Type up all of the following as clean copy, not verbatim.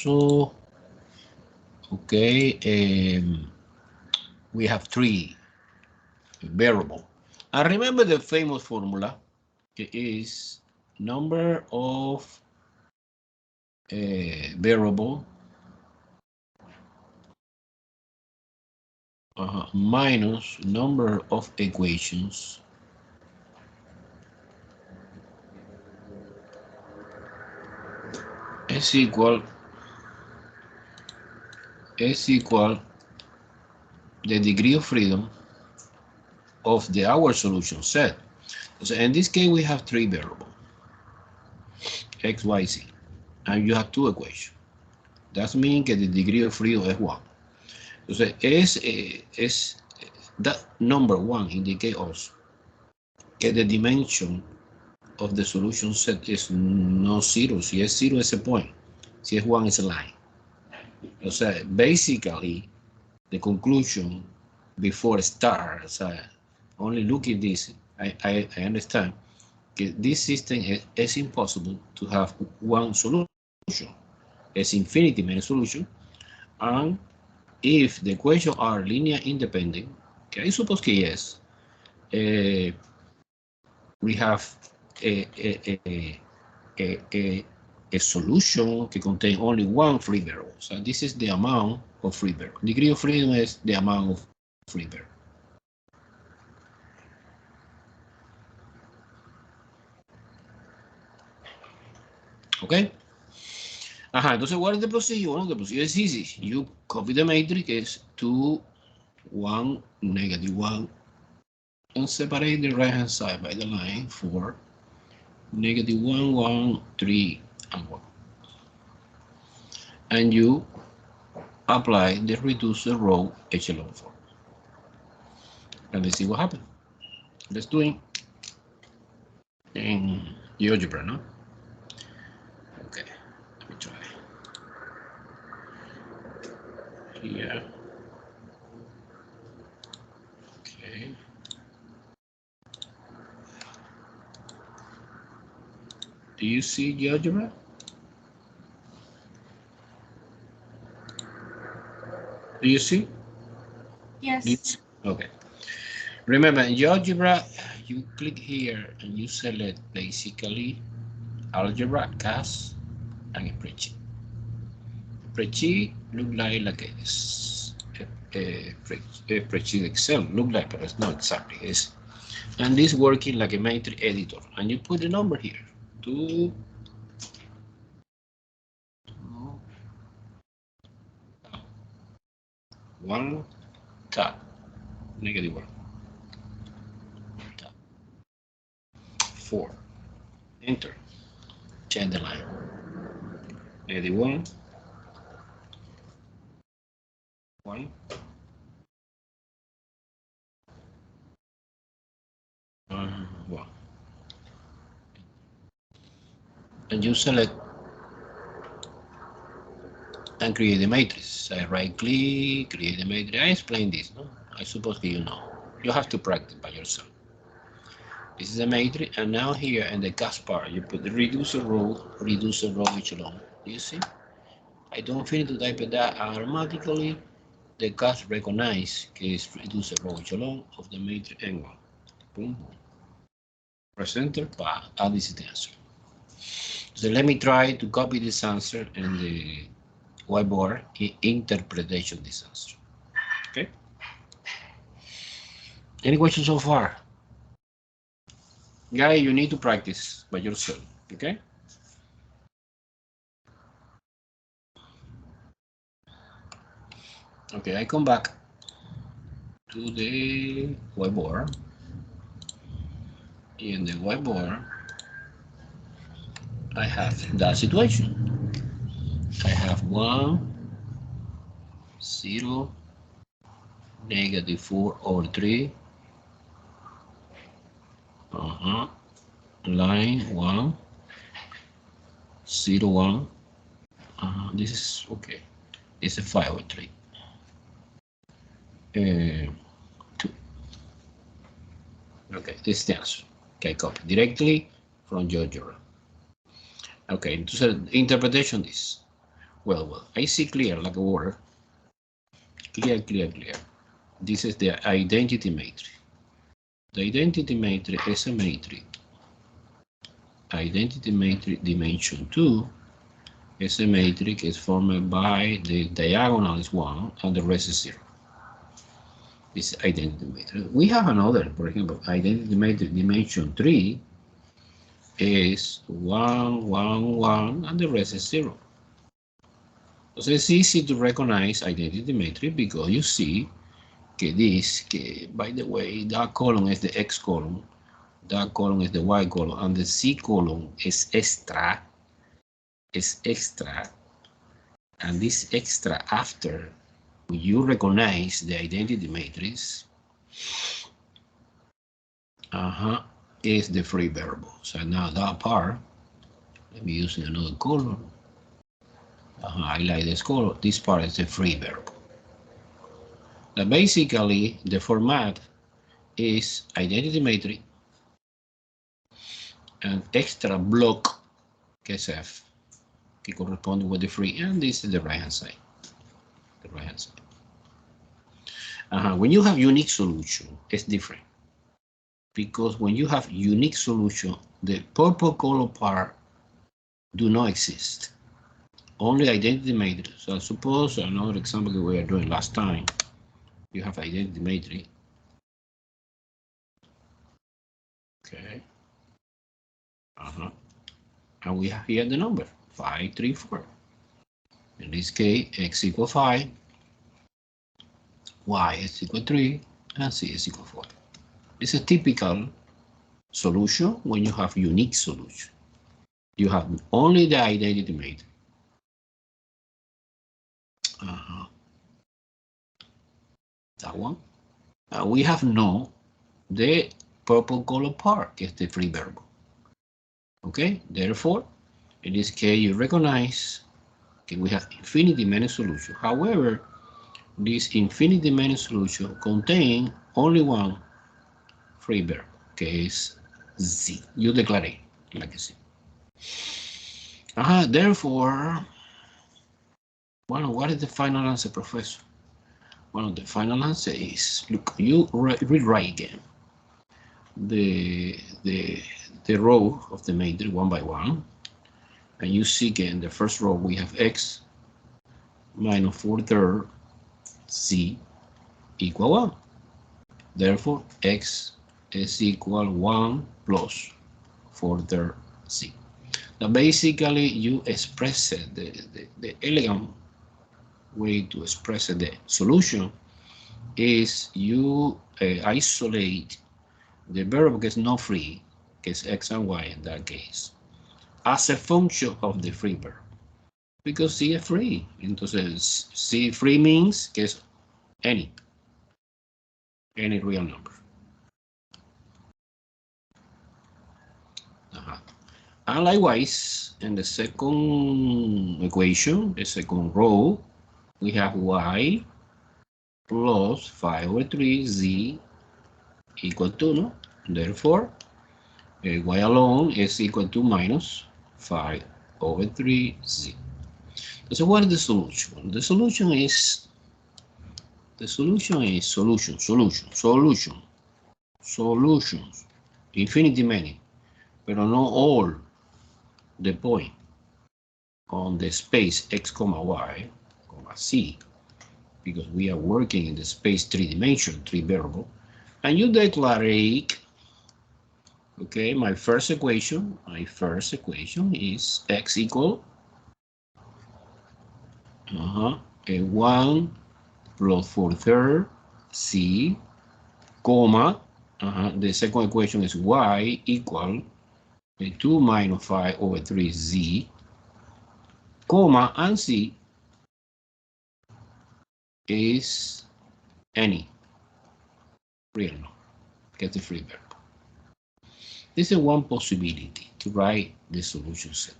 So, okay, we have three variable. And remember the famous formula is number of variable minus number of equations is equal the degree of freedom of the our solution set. So in this case, we have three variables, x, y, z, and you have two equations. That means that the degree of freedom is 1. So es that number 1 indicates also that the dimension of the solution set is no 0. Si es 0 es a point. Si es 1 es a line. So basically, the conclusion before start, so only look at this, I understand that this system is impossible to have one solution. It's infinity many solutions, and if the equations are linear independent, okay, I suppose que yes, we have a solution that contains only one free variable. So this is the amount of free variable. Degree of freedom is the amount of free variable. Okay. Entonces, what is the procedure? Well, the procedure is easy. You copy the matrix is 2, 1, -1, and separate the right hand side by the line for -1, 1, 3, and 1. And you apply the reducer row echelon form. And let's see what happens. Let's do it in GeoGebra, no? Okay, let me try. Here. Okay. Do you see GeoGebra? Do you see? Yes. Okay. Remember, in GeoGebra, you click here and you select basically algebra, CAS, and spreadsheet. Spreadsheet look like a spreadsheet Excel look like, but it's not exactly. It's, and this working like a matrix editor, and you put the number here. 2, 1, tab, -1, tab, 4, enter, change the line, -1, 1, 1, and you select and create a matrix. I right click, create a matrix. I explain this, no? I suppose that you know. You have to practice by yourself. This is a matrix, and now here in the cast part, you put the reducer row echelon. You see? I don't finish to type that automatically. The cast recognize que reducer row echelon of the matrix N1. Boom, boom. Press enter, and this is the answer. So let me try to copy this answer in the whiteboard interpretation this answer. Okay. Any questions so far? Guy, you need to practice by yourself. Okay. Okay, I come back to the whiteboard. In the whiteboard, I have that situation. I have 1, 0, -4 or 3. Line 1, 0, 1. This is okay. It's a 5 or 3. 2. Okay, this is the answer. Okay, copy directly from GeoGebra. Okay, entonces interpretation is Well, I see clear like a water. Clear. This is the identity matrix. The identity matrix is a matrix. Identity matrix dimension 2 is a matrix is formed by the diagonal is 1 and the rest is 0. This identity matrix. We have another, for example, identity matrix dimension 3 is 1, 1, 1, and the rest is 0. So it's easy to recognize identity matrix because you see by the way, that column is the X column, that column is the Y column, and the Z column is extra, and this extra after you recognize the identity matrix, is the free variable. So now that part, let me use another color. I like this color. This part is the free variable. Now basically, the format is identity matrix and extra block KSF, corresponding with the free, and this is the right hand side. When you have unique solution, it's different because when you have unique solution, the purple color part do not exist. Only identity matrix. So suppose another example that we were doing last time. You have identity matrix. Okay. And we have here the number 5, 3, 4. In this case, X equals 5, Y is equal 3, and Z is equal 4. It's a typical solution when you have unique solution. You have only the identity matrix. That one. We have the purple color part is the free variable. Okay, therefore, in this case, you recognize we have infinity many solution. However, this infinity many solution contain only one free variable, is Z. You declare it like Z. Therefore, what is the final answer, Professor? The final answer is, look, you rewrite again the row of the matrix one by one, and you see again the first row we have X minus 4/3 Z equal 1. Therefore, X is equal 1 plus 4/3 Z. Now, basically, you express the elegant way to express the solution is you isolate the variable that is not free, que is X and Y in that case, as a function of the free variable. Because C is free. Entonces, C free means que es any real number. And likewise, in the second equation, the second row, we have Y plus 5/3 Z equal to, no? Therefore, Y alone is equal to minus 5/3 Z. So what is the solution? The solution is solutions, infinity many, but not all the point on the space X, Y, Z, because we are working in the space 3 dimension, 3 variable, and you declare, okay, my first equation is X equal 1 plus 4/3 Z, comma, the second equation is Y equal 2 minus 5/3 Z, comma, and Z is any real number, get the free variable. This is one possibility to write the solution set.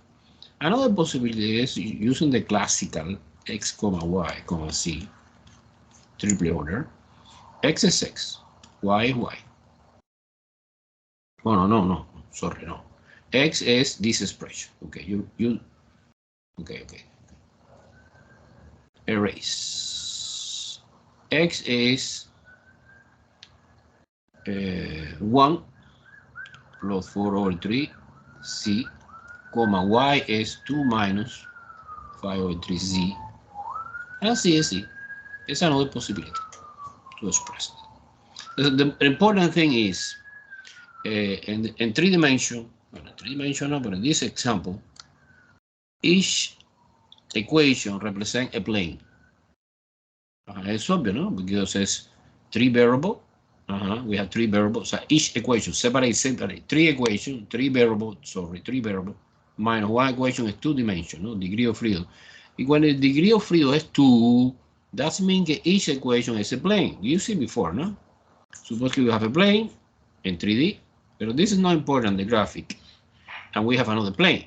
Another possibility is using the classical X, Y, Z, triple order. X is X, Y is Y. Oh, no, sorry, no. X is this expression. Okay, okay. erase. X is 1 plus 4 over 3 C, comma Y is 2 minus 5 over 3 Z. And C is C. It's another possibility to express it. The important thing is in three dimension, but in this example, each equation represents a plane. It's obvious, no? Because it's three variable. We have three variables. So each equation, separate. Three equation, three variable, minus one equation is two dimension, no? Degree of freedom. And when the degree of freedom is 2, that means that each equation is a plane. You see before, no? Suppose we have a plane in 3D, but this is not important, the graphic. And we have another plane.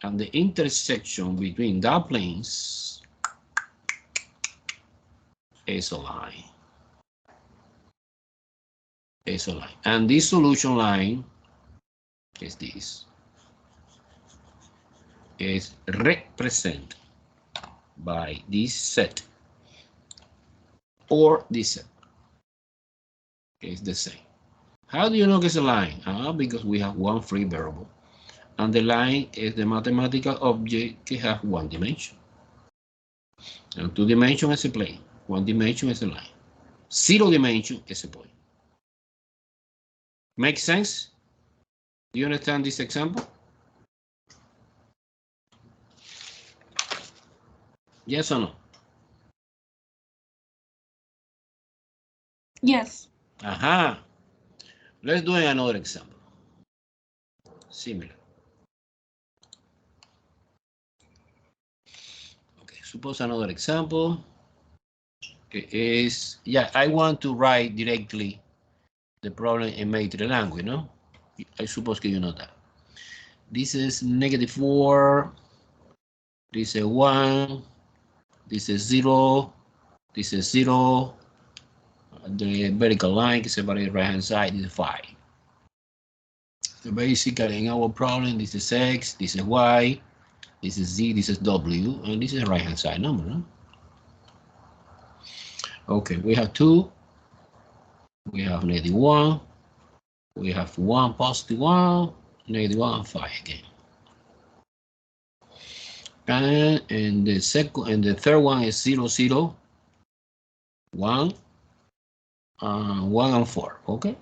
And the intersection between that planes is a line. Is a line. And this solution line is this. Is represented by this set or this set. It's the same. How do you know it's a line? Because we have one free variable. And the line is the mathematical object that has one dimension. And 2 dimension is a plane. 1 dimension is a line. 0 dimension is a point. Make sense? Do you understand this example? Yes or no? Yes. Let's do another example. Similar. Okay, suppose another example is, I want to write directly the problem in matrix language, no? I suppose you know that. This is -4, this is 1, this is 0, this is 0. The vertical line is separate right hand side is 5. So basically in our problem, this is X, this is Y, this is Z, this is W, and this is right hand side number. No? Okay, we have 2, we have -1, we have 1, +1, -1, and 5 again. And the second and the third one is 0, 0, 1, 1 and 4. Okay.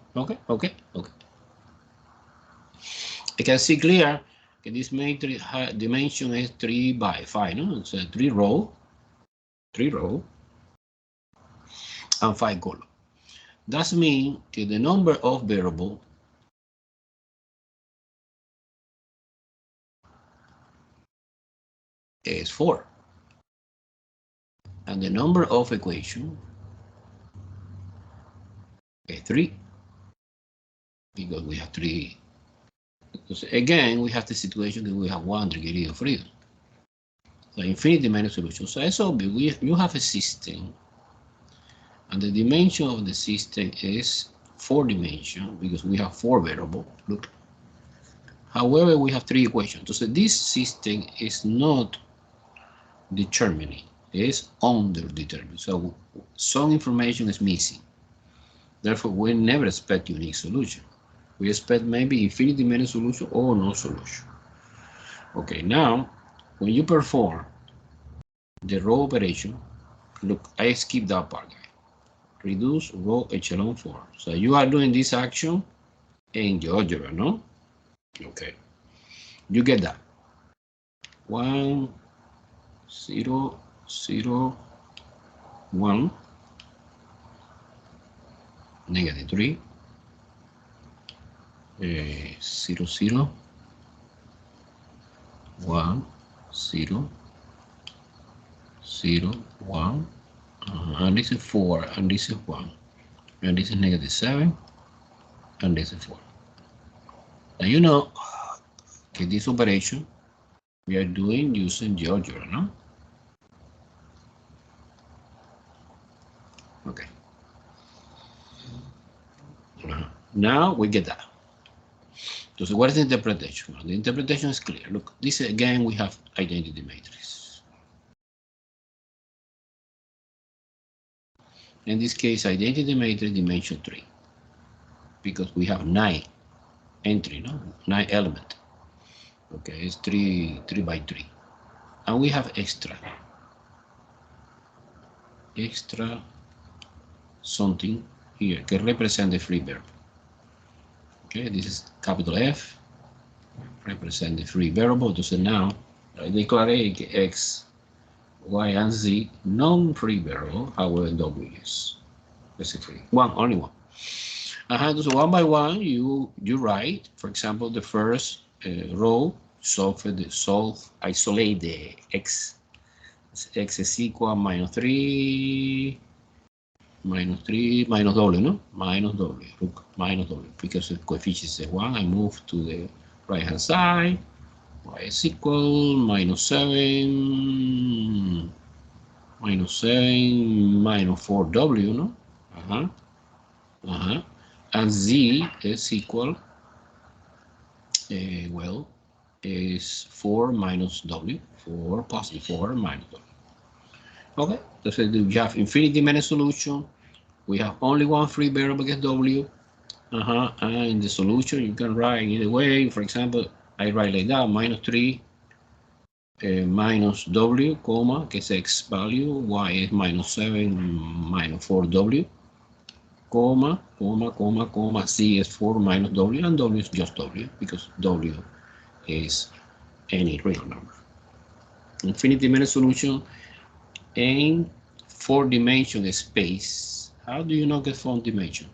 I can see clear that this matrix dimension is 3 by 5. No, it's a 3 row, and 5 column. That means that the number of variable is 4, and the number of equation is 3, because we have 3. Because again, we have the situation that we have 1 degree of freedom. So infinity many solutions. So it's obvious you have a system, and the dimension of the system is 4 dimension because we have 4 variables. Look. However, we have 3 equations. So this system is not determining, it's underdetermined. So some information is missing. Therefore, we never expect unique solution. We expect maybe infinity many solution or no solution. Okay, now when you perform the row operation, look, I skip that part, guys. Reduce row echelon form. So you are doing this action in GeoGebra, no? Okay, you get that. 1, 0, 0, 1, -3, 0, 0, 1, 0, 0, 1, and this is 4, and this is 1, and this is -7, and this is 4. Now you know that this operation we are doing using GeoGebra, no? Okay. Now we get that. So what is the interpretation? Well, the interpretation is clear. Look, this again we have identity matrix. In this case, identity matrix dimension 3, because we have 9 entry, no? 9 element. Okay, it's 3 by 3. And we have extra something here que represent the free verb. Okay, this is capital F, represent the free variable. Entonces now, declaré que X, Y, and Z non-free variable, however, W is free. Only one. So one by one, you write, for example, the first row, isolate the X. X is equal minus 3, minus W, no? Minus W, look, minus W, because the coefficient is 1, I move to the right-hand side, Y is equal, minus 7, minus 4W, no? And Z is equal, well, is 4 minus W, 4 positive 4 minus W. Okay, so we have infinity-many solution. We have only one free variable against W. And in the solution, you can write either way. For example, I write like that, minus 3 minus W, comma, que es X value, Y is minus 7 minus 4W, comma, Z is 4 minus W, and W is just W, because W is any real number. Infinity-many solution in 4-dimensional space. How do you know get 4 dimension?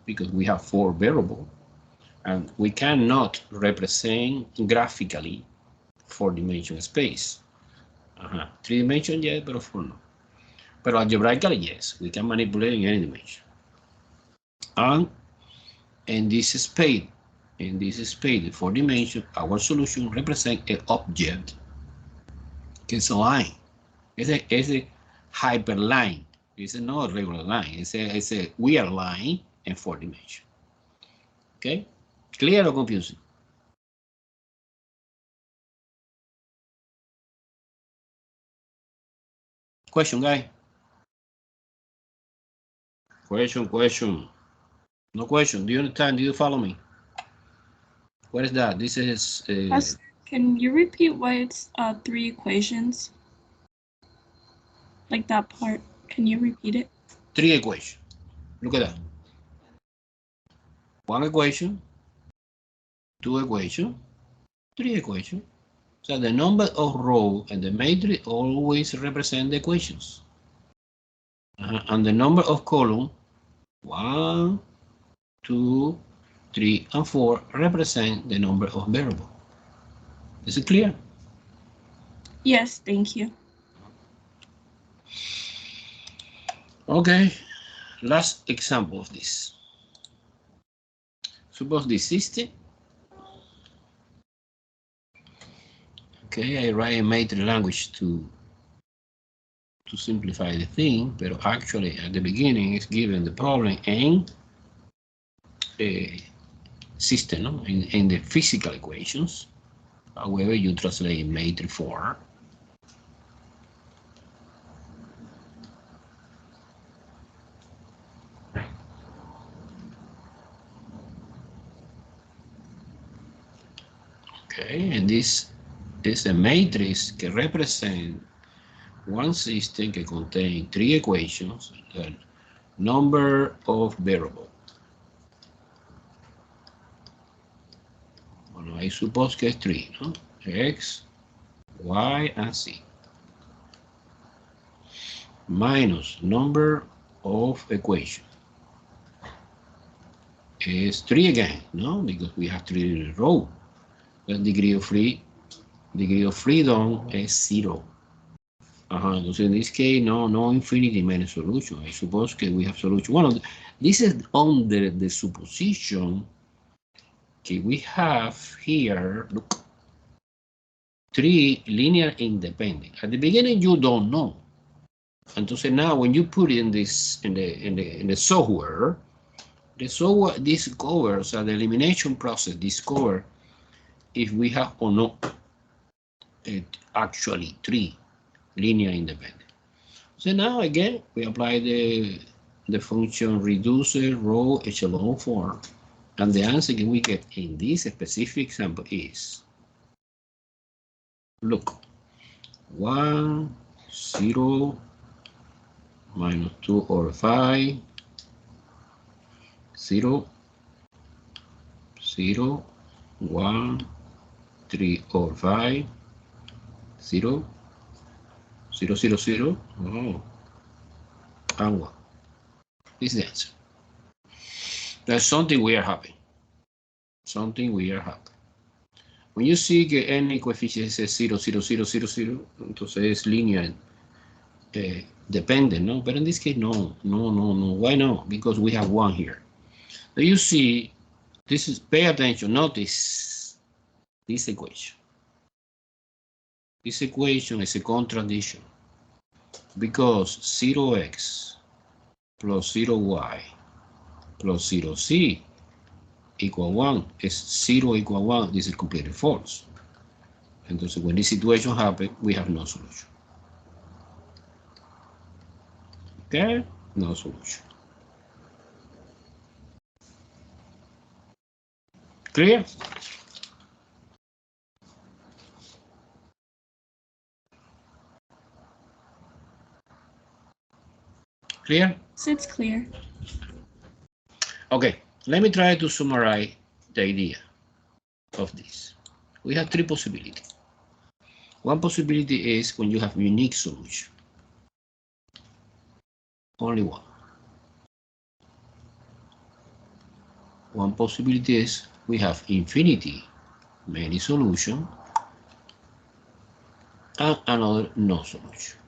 Because we have 4 variables, and we cannot represent graphically 4-dimensional space. 3-dimension, yes, but 4 no. But algebraically, yes, we can manipulate in any dimension. And in this space, the 4-dimension, our solution represents an object, que es a line. It's a hyperline. It's not a regular line. It's a weird line in 4-dimension. Okay? Clear or confusing? Question, guy? Question. No question. Do you understand? Do you follow me? What is that? This is... Can you repeat why it's 3 equations? Like that part. Can you repeat it? 3 equations. Look at that. 1 equation, 2 equations, 3 equations. So the number of rows and the matrix always represent the equations. And the number of columns, 1, 2, 3, and 4 represent the number of variables. Is it clear? Yes, thank you. Okay, last example of this. Suppose this system. Okay, I write a matrix language to simplify the thing, but actually at the beginning it's given the problem in a system, no? in the physical equations. However, you translate in matrix form. Okay, and this is a matrix que represent one system que contain 3 equations, the number of variables. Bueno, I suppose que es 3, ¿no? X, Y, and Z. Minus number of equations. Is 3 again, no? Because we have 3 rows. The degree of freedom is 0. Entonces in this case, no infinity-many solution. I suppose that we have solution. Well, this is under the supposition that we have here, look, 3 linear independent. At the beginning, you don't know. Entonces now, when you put in this in the software, discovers, the elimination process discover if we have or not actually 3 linear independent. So now again we apply the the function reducer row echelon form, and the answer that we get in this specific example is, look, 1, 0, minus 2 or 5, 0, 0, 1, 3 or 5, 0, 0, 0, 0, oh, and 1. This is the answer. There's something we are happy. Something we are happy. When you see que any coefficient says 0, 0, 0, 0, 0, entonces es linear dependent, no? But in this case, no. Why no? Because we have 1 here. So you see, this is, pay attention, notice this equation. This equation is a contradiction because 0x plus 0y plus 0c equal 1 is 0 equal 1. This is completely false. Entonces, when this situation happens, we have no solution. Okay? No solution. Clear? Clear? So it's clear. Okay, let me try to summarize the idea of this. We have 3 possibilities. One possibility is when you have unique solution. Only one. One possibility is we have infinity, many solutions, and another no solution.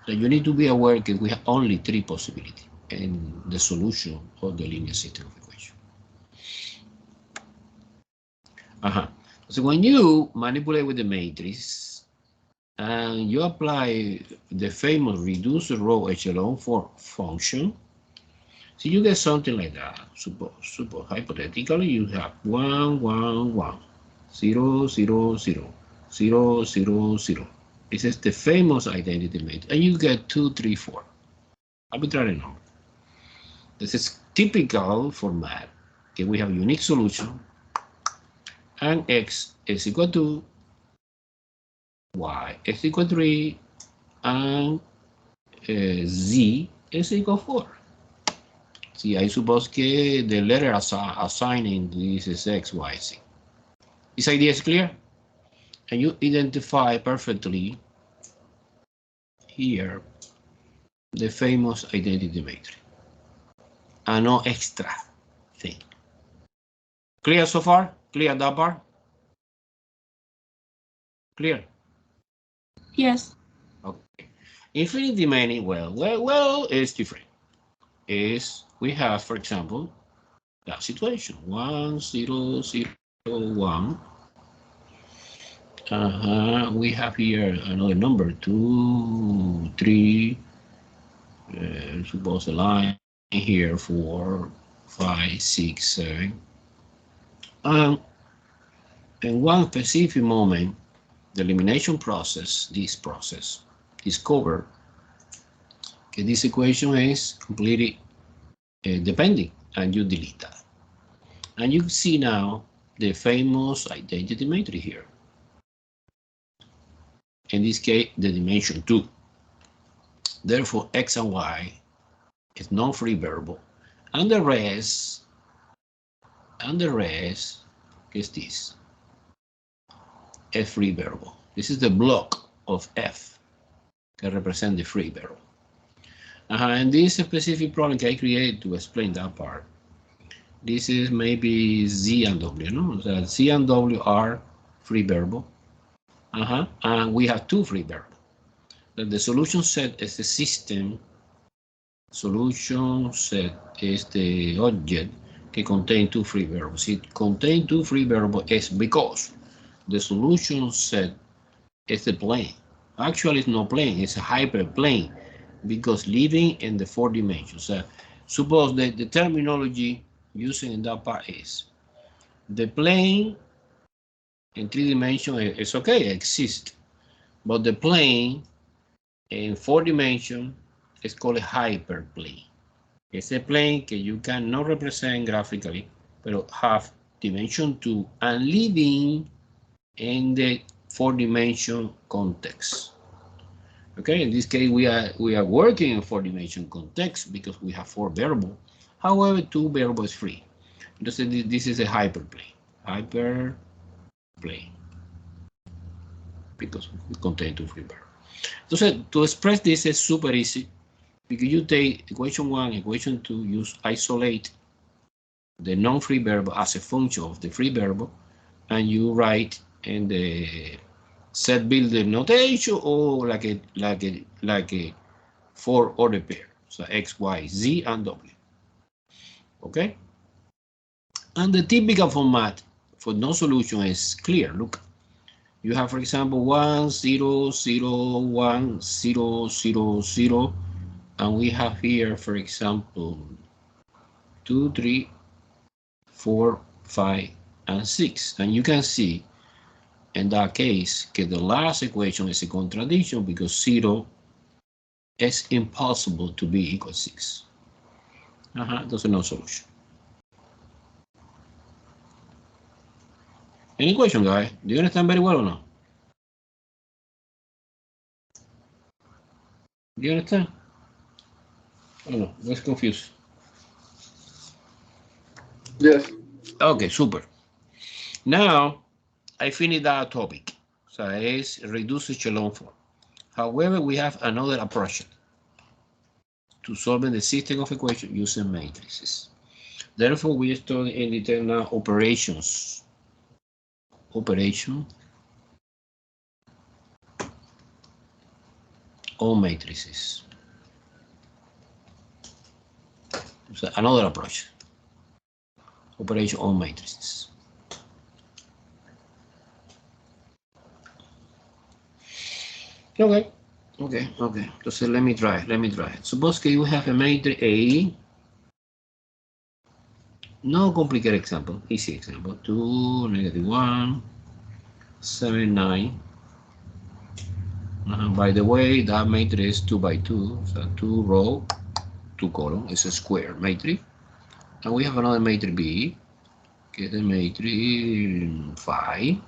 So you need to be aware that we have only 3 possibilities in the solution of the linear system of equations. So when you manipulate with the matrix and you apply the famous reducer row echelon form function, so you get something like that. Suppose hypothetically you have 1, 1, 1, 0, 0, 0, 0, 0, 0. This is the famous identity matrix, and you get 2, 3, 4. Arbitrary number. This is typical format. Okay, we have unique solution, and x is equal to y is equal to 3, and z is equal to 4. See, I suppose que the letter assigning this is x, y, z. This idea is clear? And you identify perfectly here the famous identity matrix. And no extra thing. Clear so far? Clear that part? Clear? Yes. Okay. Infinity many, well, it's different. We have, for example, that situation 1, 0, 0, 1. We have here another number 2, 3. Suppose a line here 4, 5, 6, 7. In one specific moment, the elimination process, this process, discover that this equation is completely depending, and you delete that. And you see now the famous identity matrix here. In this case, the dimension 2. Therefore, x and y is non-free variable, and the rest is this, a free variable. This is the block of f that represent the free variable. And this specific problem I created to explain that part. This is maybe z and w, no? So z and w are free variable. And we have 2 free variables. The solution set is the system. Solution set is the object that contains 2 free variables. It contains 2 free variables is because the solution set is the plane. Actually, it's not plane, it's a hyperplane because living in the 4 dimensions. Suppose that the terminology using in that part is the plane in 3 dimensions is okay, exists, but the plane in 4 dimensions is called a hyperplane. Ese plane que you cannot represent graphically, but have dimension 2 and living in the 4-dimension context. Okay, in this case we are working in 4-dimension context because we have 4 variables. However, 2 variables free. Entonces this is a hyperplane. Hyperplane. Because we contain 2 free variables. Entonces, to express this is super easy because you take equation 1, equation 2, you isolate the non-free variable as a function of the free variable, and you write in the set builder notation or like a for order pair. So X, Y, Z, and W. Okay? And the typical format for no solution is clear. Look, you have, for example, 1, 0, 0, 1, 0, 0, 0. And we have here, for example, 2, 3, 4, 5, and 6. And you can see in that case that the last equation is a contradiction because 0 is impossible to be equal to 6. There's no solution. Any question, guys? Do you understand very well or not? Do you understand? Oh no, I was confused. Yes. Okay, super. Now, I finished that topic. So it's reduced echelon form. However, we have another approach to solving the system of equations using matrices. Therefore, we study in detail now operations. Operation on matrices. So another approach. Operation on matrices. Okay. So let me try. Suppose you have a matrix A. No complicated example. Easy example. 2, -1, 7, 9. By the way, that matrix is 2 by 2. So 2 row, 2 column. It's a square matrix. And we have another matrix B. Okay, the matrix 5,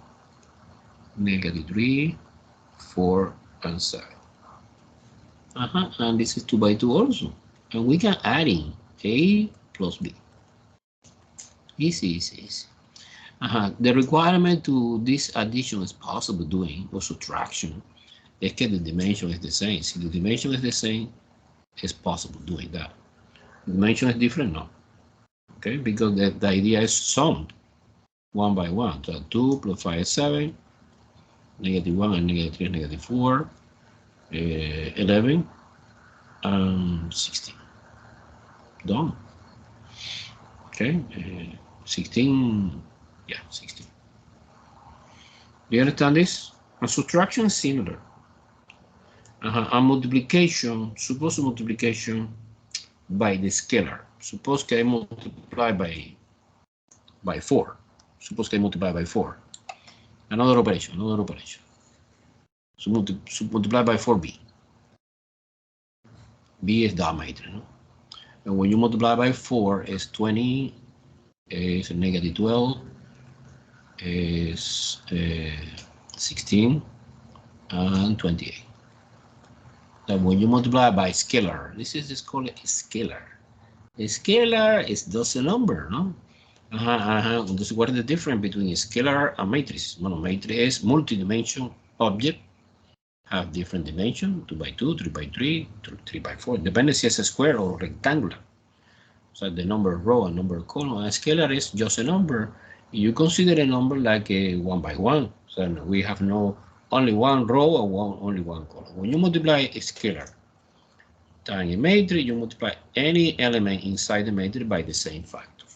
-3, 4, and 7. And this is 2 by 2 also. And we can add in A plus B. Easy. The requirement to this addition is possible doing or subtraction is that the dimension is the same. Si the dimension is the same, it's possible doing that. The dimension is different now. Okay, because the idea is summed 1 by 1. So 2 plus 5 is 7, -1 and -3 is -4, 11, and 16. Done. Okay, 16, yeah, 16. Do you understand this? And subtraction is similar. And multiplication, suppose multiplication by the scalar. Suppose que I multiply by 4. Suppose que I multiply by 4. Another operation. So multiply by 4b. B is that matrix, no? And when you multiply by 4, it's 20, is -12, is 16, and 28. And when you multiply by scalar, this is called a scalar. A scalar is just a number, no? What is the difference between a scalar and matrix? Well, matrix is multi-dimension object, have different dimension, 2 by 2, 3 by 3, 3 by 4, depending if it's a square or rectangular. So the number of row and number of column. A scalar is just a number. You consider a number like a 1 by 1. So we have only one row or only one column. When you multiply a scalar times a matrix, you multiply any element inside the matrix by the same factor.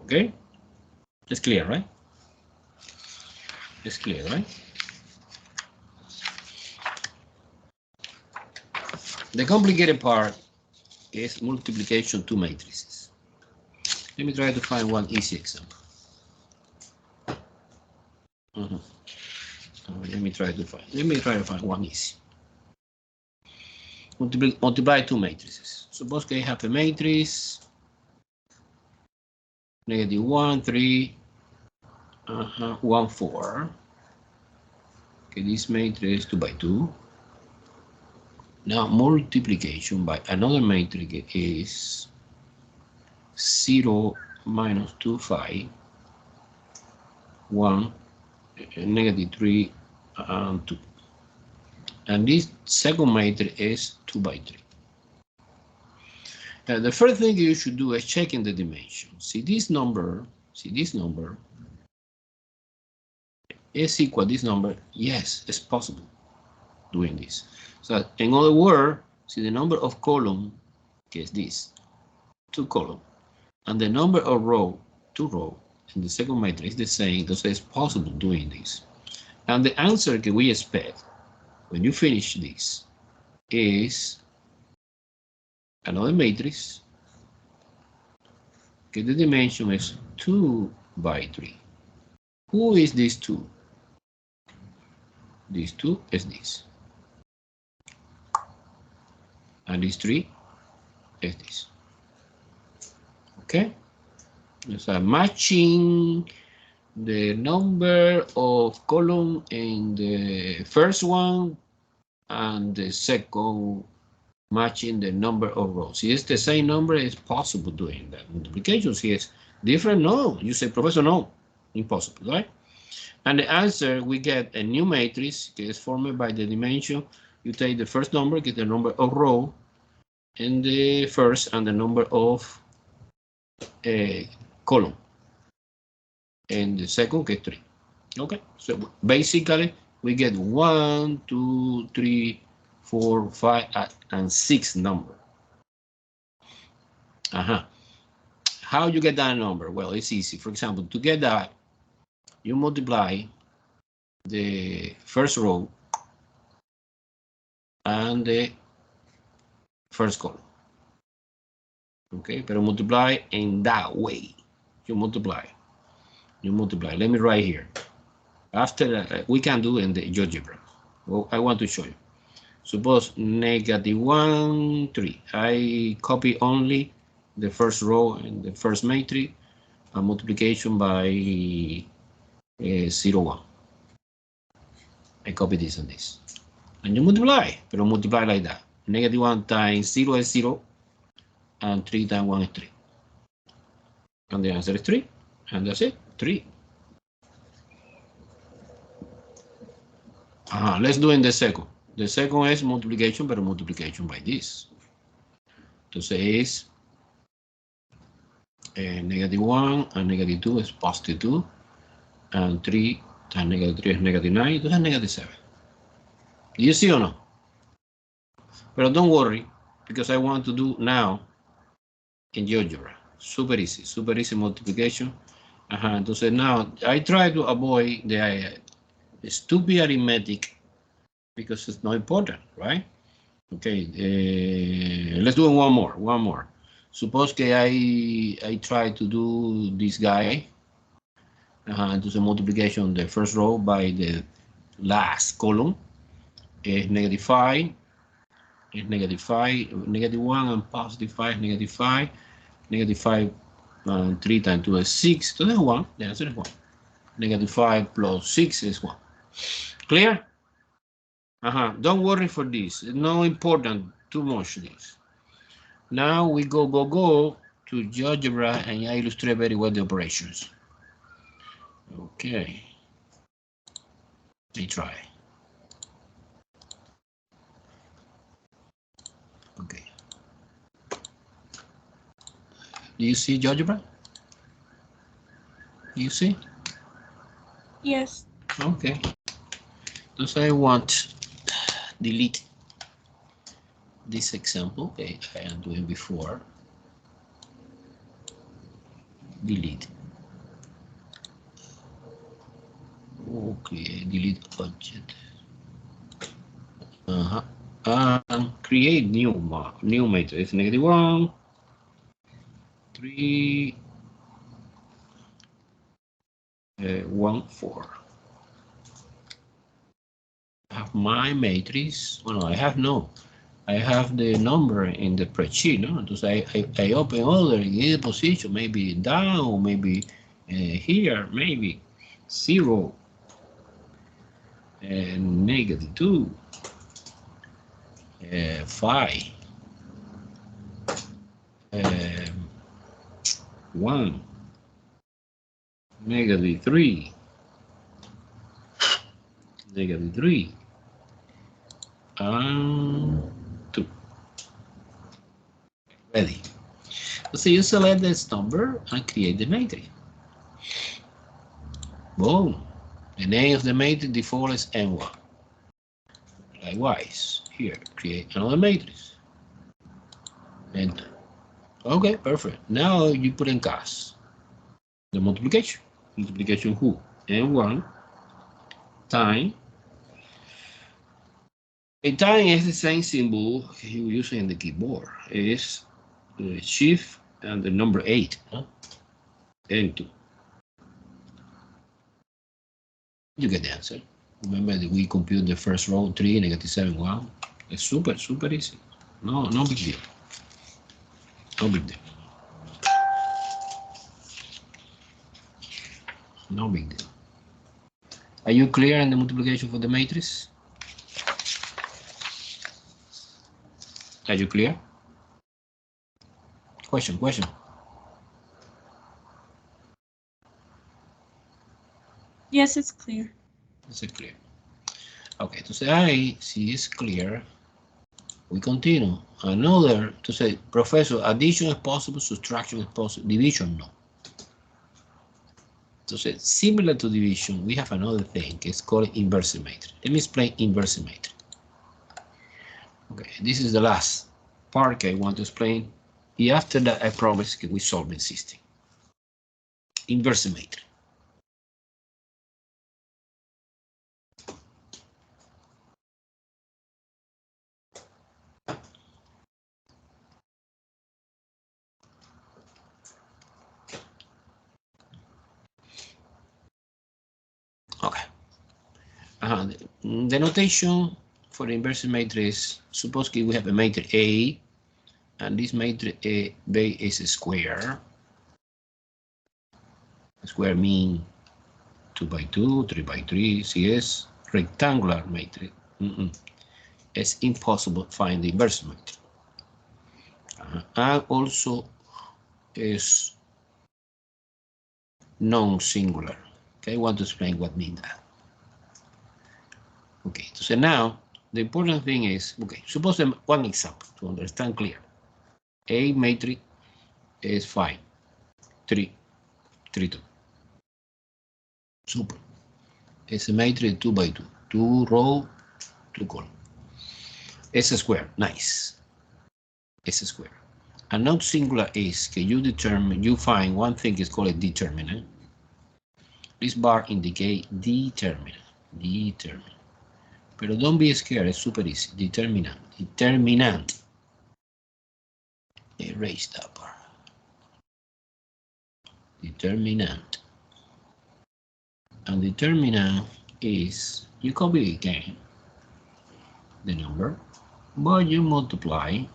Okay? It's clear, right? The complicated part is multiplication to matrices. Let me try to find one easy example. Let me try to find one easy. multiply two matrices. Suppose I have a matrix -1, 3, 1, 4. Okay, this matrix 2 by 2. Now multiplication by another matrix is 0, -2, 5, 1, -3, and 2. And this second matrix is 2 by 3. Now, the first thing you should do is checking the dimension. See this number is equal to this number. Yes, it's possible doing this. So in other words, see the number of column is this, 2 column, and the number of row, 2 row, in the second matrix is the same. So it's possible doing this. And the answer that we expect when you finish this is another matrix. Okay, the dimension is 2 by 3. Who is this 2? This 2 is this. And this 3 is this. Okay? So matching the number of column in the first one and the second matching the number of rows. If it's the same number, it's possible doing that. Multiplication, see, it's different? No. You say, Professor, no. Impossible, right? And the answer, we get a new matrix that is formed by the dimension. You take the first number, get the number of row in the first and the number of column. And the second, get 3. Okay, so basically we get 1, 2, 3, 4, 5, and 6 number. How you get that number? Well, it's easy. For example, to get that, you multiply the first row and the first column. Okay, but multiply in that way. You multiply. Let me write here. After that, we can do in the GeoGebra. Well, I want to show you. Suppose -1, 3. I copy only the first row and the first matrix, and multiplication by 0, 1. I copy this and this. And you multiply, but multiply like that. -1 times 0 is 0, and 3 times 1 is 3. And the answer is 3, and that's it, 3. Let's do in the second. The second is multiplication, but multiplication by this. Entonces es -1 and -2 is +2, and 3 times -3 is -9, entonces es -7. Do you see or no? But don't worry, because I want to do now in GeoGebra. Super easy multiplication. Entonces now I try to avoid the stupid arithmetic because it's not important, right? Okay, let's do one more. Suppose that I try to do this guy, entonces multiplication the first row by the last column is -5, is -5, -1 and +5, -5, -5 and 3 times 2 is 6, so that's 1, the answer is 1. -5 plus 6 is 1. Clear? Don't worry for this. It's not important too much this. Now we go to GeoGebra and I illustrate very well the operations. Okay. Let me try. Okay. Do you see GeoGebra? Do you see? Yes. Okay. So I want delete this example. Okay, I am doing before. Delete. Okay, delete object. Create new matrix. -1, 3, 1, 4. I have my matrix. Oh no, I have no. I have the number in the spreadsheet, no? Entonces I open order in either position, maybe down, maybe here, maybe 0, and -2, 5, 1, -3, -3, and 2. Ready. So you select this number and create the matrix. Boom. The name of the matrix default is N1. Likewise, here, create another matrix. Enter. Okay, perfect. Now you put in CAS the multiplication. Multiplication who? N1 time. A time is the same symbol you use in the keyboard. It's the shift and the number 8. Huh? N2. You get the answer. Remember that we compute the first row 3, -7, 1. It's super easy. No big deal. No big deal. No big deal. Are you clear in the multiplication for the matrix? Are you clear? Question. Yes, it's clear. Is it clear? Okay, to say si it's clear, we continue. Another, to say, Professor, addition is possible, subtraction is possible, division no. So similar to division, we have another thing. It's called inverse matrix. Let me explain inverse matrix. Okay, this is the last part I want to explain. And after that, I promise that we solve the system. Inverse matrix. Okay. The notation for the inverse matrix, suppose we have a matrix A, and this matrix A is a square. A square mean 2 by 2, 3 by 3, CS, rectangular matrix. It's impossible to find the inverse matrix. And also is non-singular. Okay, I want to explain what means that. Okay, so now the important thing is, okay, suppose one example to understand clear. A matrix is 5, 3, 3, 2. Super. It's a matrix 2 by 2, 2 row, 2 column. It's a square, nice. It's a square. A non-singular is that you find one thing is called a determinant. This bar indicates determinant. But don't be scared, it's super easy. Determinant. Erase that bar. Determinant. And determinant is, you copy again the number, but you multiply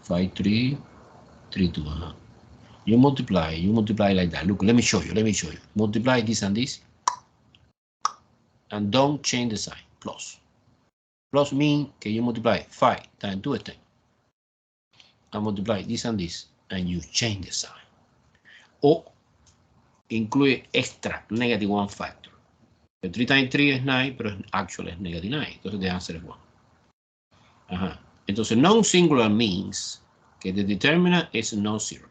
5, 3, 3, 2, You multiply like that. Look, let me show you. Multiply this and this, and don't change the sign. Plus means that you multiply 5 times 2 is 10. And multiply this and this, and you change the sign. Or include extra, -1 factor. The 3 times 3 is 9, but actually it's -9. Entonces the answer is 1. Entonces non-singular means que the determinant is non-zero.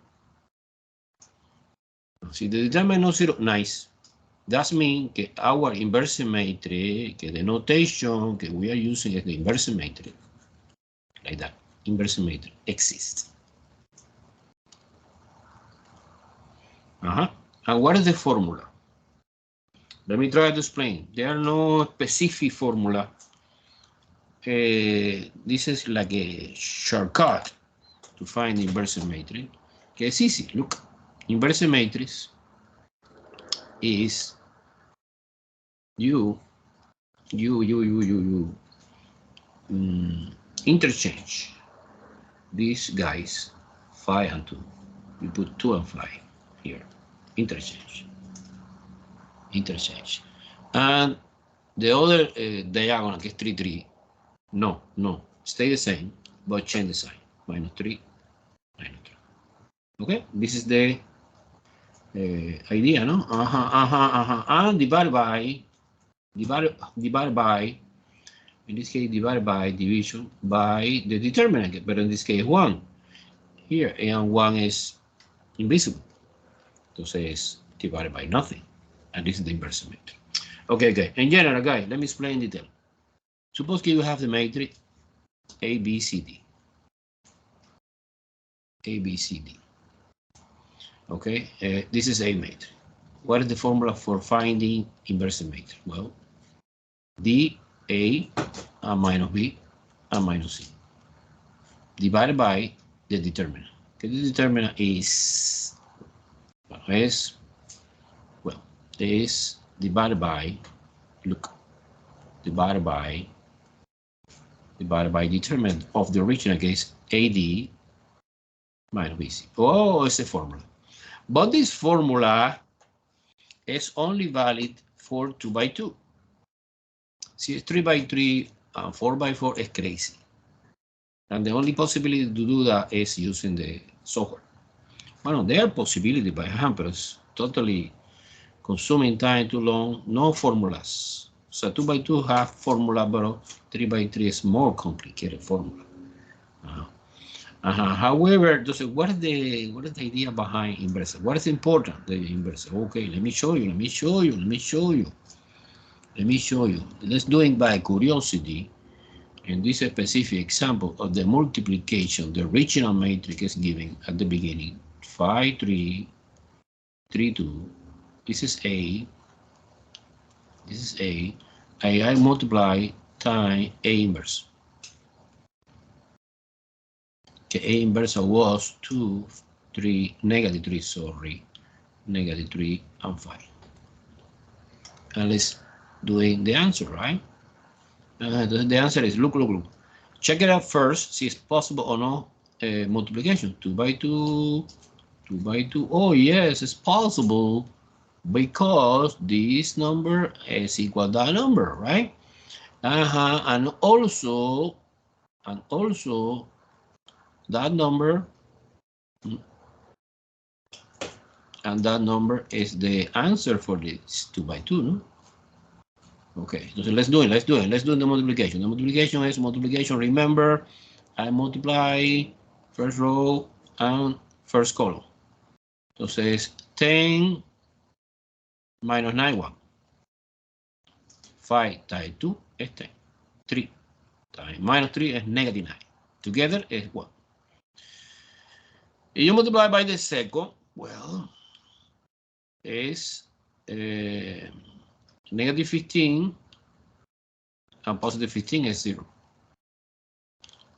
Si the determinant is non-zero, nice. That means que our inverse matrix, que the notation que we are using is the inverse matrix. Like that. Inverse matrix exists. And what is the formula? Let me try to explain. There are no specific formula. This is like a shortcut to find inverse matrix. Okay, it's easy. Look, inverse matrix is you interchange these guys 5 and 2. You put 2 and 5 here. Interchange. And the other diagonal, que es 3, 3. No. Stay the same, but change the sign. -3, -3. Okay, this is the idea, no? And divide by, in this case, divide by division by the determinant, but in this case, 1. Here, and 1 is invisible. Entonces, divided by nothing. And this is the inverse matrix. Okay. In general, guys, let me explain in detail. Suppose you have the matrix A, B, C, D. A, B, C, D. Okay, this is A matrix. What is the formula for finding inverse matrix? Well, D, A, and minus B, and minus C. Divided by the determinant. Okay, the determinant is, is divided by, look, divided by determinant of the original case, AD minus BC. Oh, it's a formula. But this formula is only valid for 2 by 2. See, 3 by 3 and 4 by 4 is crazy. And the only possibility to do that is using the software. Well, there are possibilities by hand, but it's totally consuming time too long. No formulas. So 2 by 2 have formula, but 3 by 3 is more complicated formula. However, what is the idea behind inverse? What is important? The inverse. Okay, let me show you. Let's do it by curiosity. In this specific example of the multiplication, the original matrix is given at the beginning 5, 3, 3, 2. This is A. I multiply times A inverse. Okay, A inverse was 2, 3, negative 3, sorry, negative 3 and 5. And let's do the answer, right? The answer is, look. Check it out first, see if it's possible or not. Multiplication, 2 by 2, 2 by 2. Oh, yes, it's possible because this number is equal to that number, right? And also that number, and that number is the answer for this 2 by 2, no? Okay, so let's do the multiplication. The multiplication is multiplication. Remember, I multiply first row and first column. Entonces, 10 minus 9, 1. 5 times 2 is 10. 3 times minus 3 is negative 9. Together is 1. If you multiply by the second, well, is negative 15 and positive 15 is 0.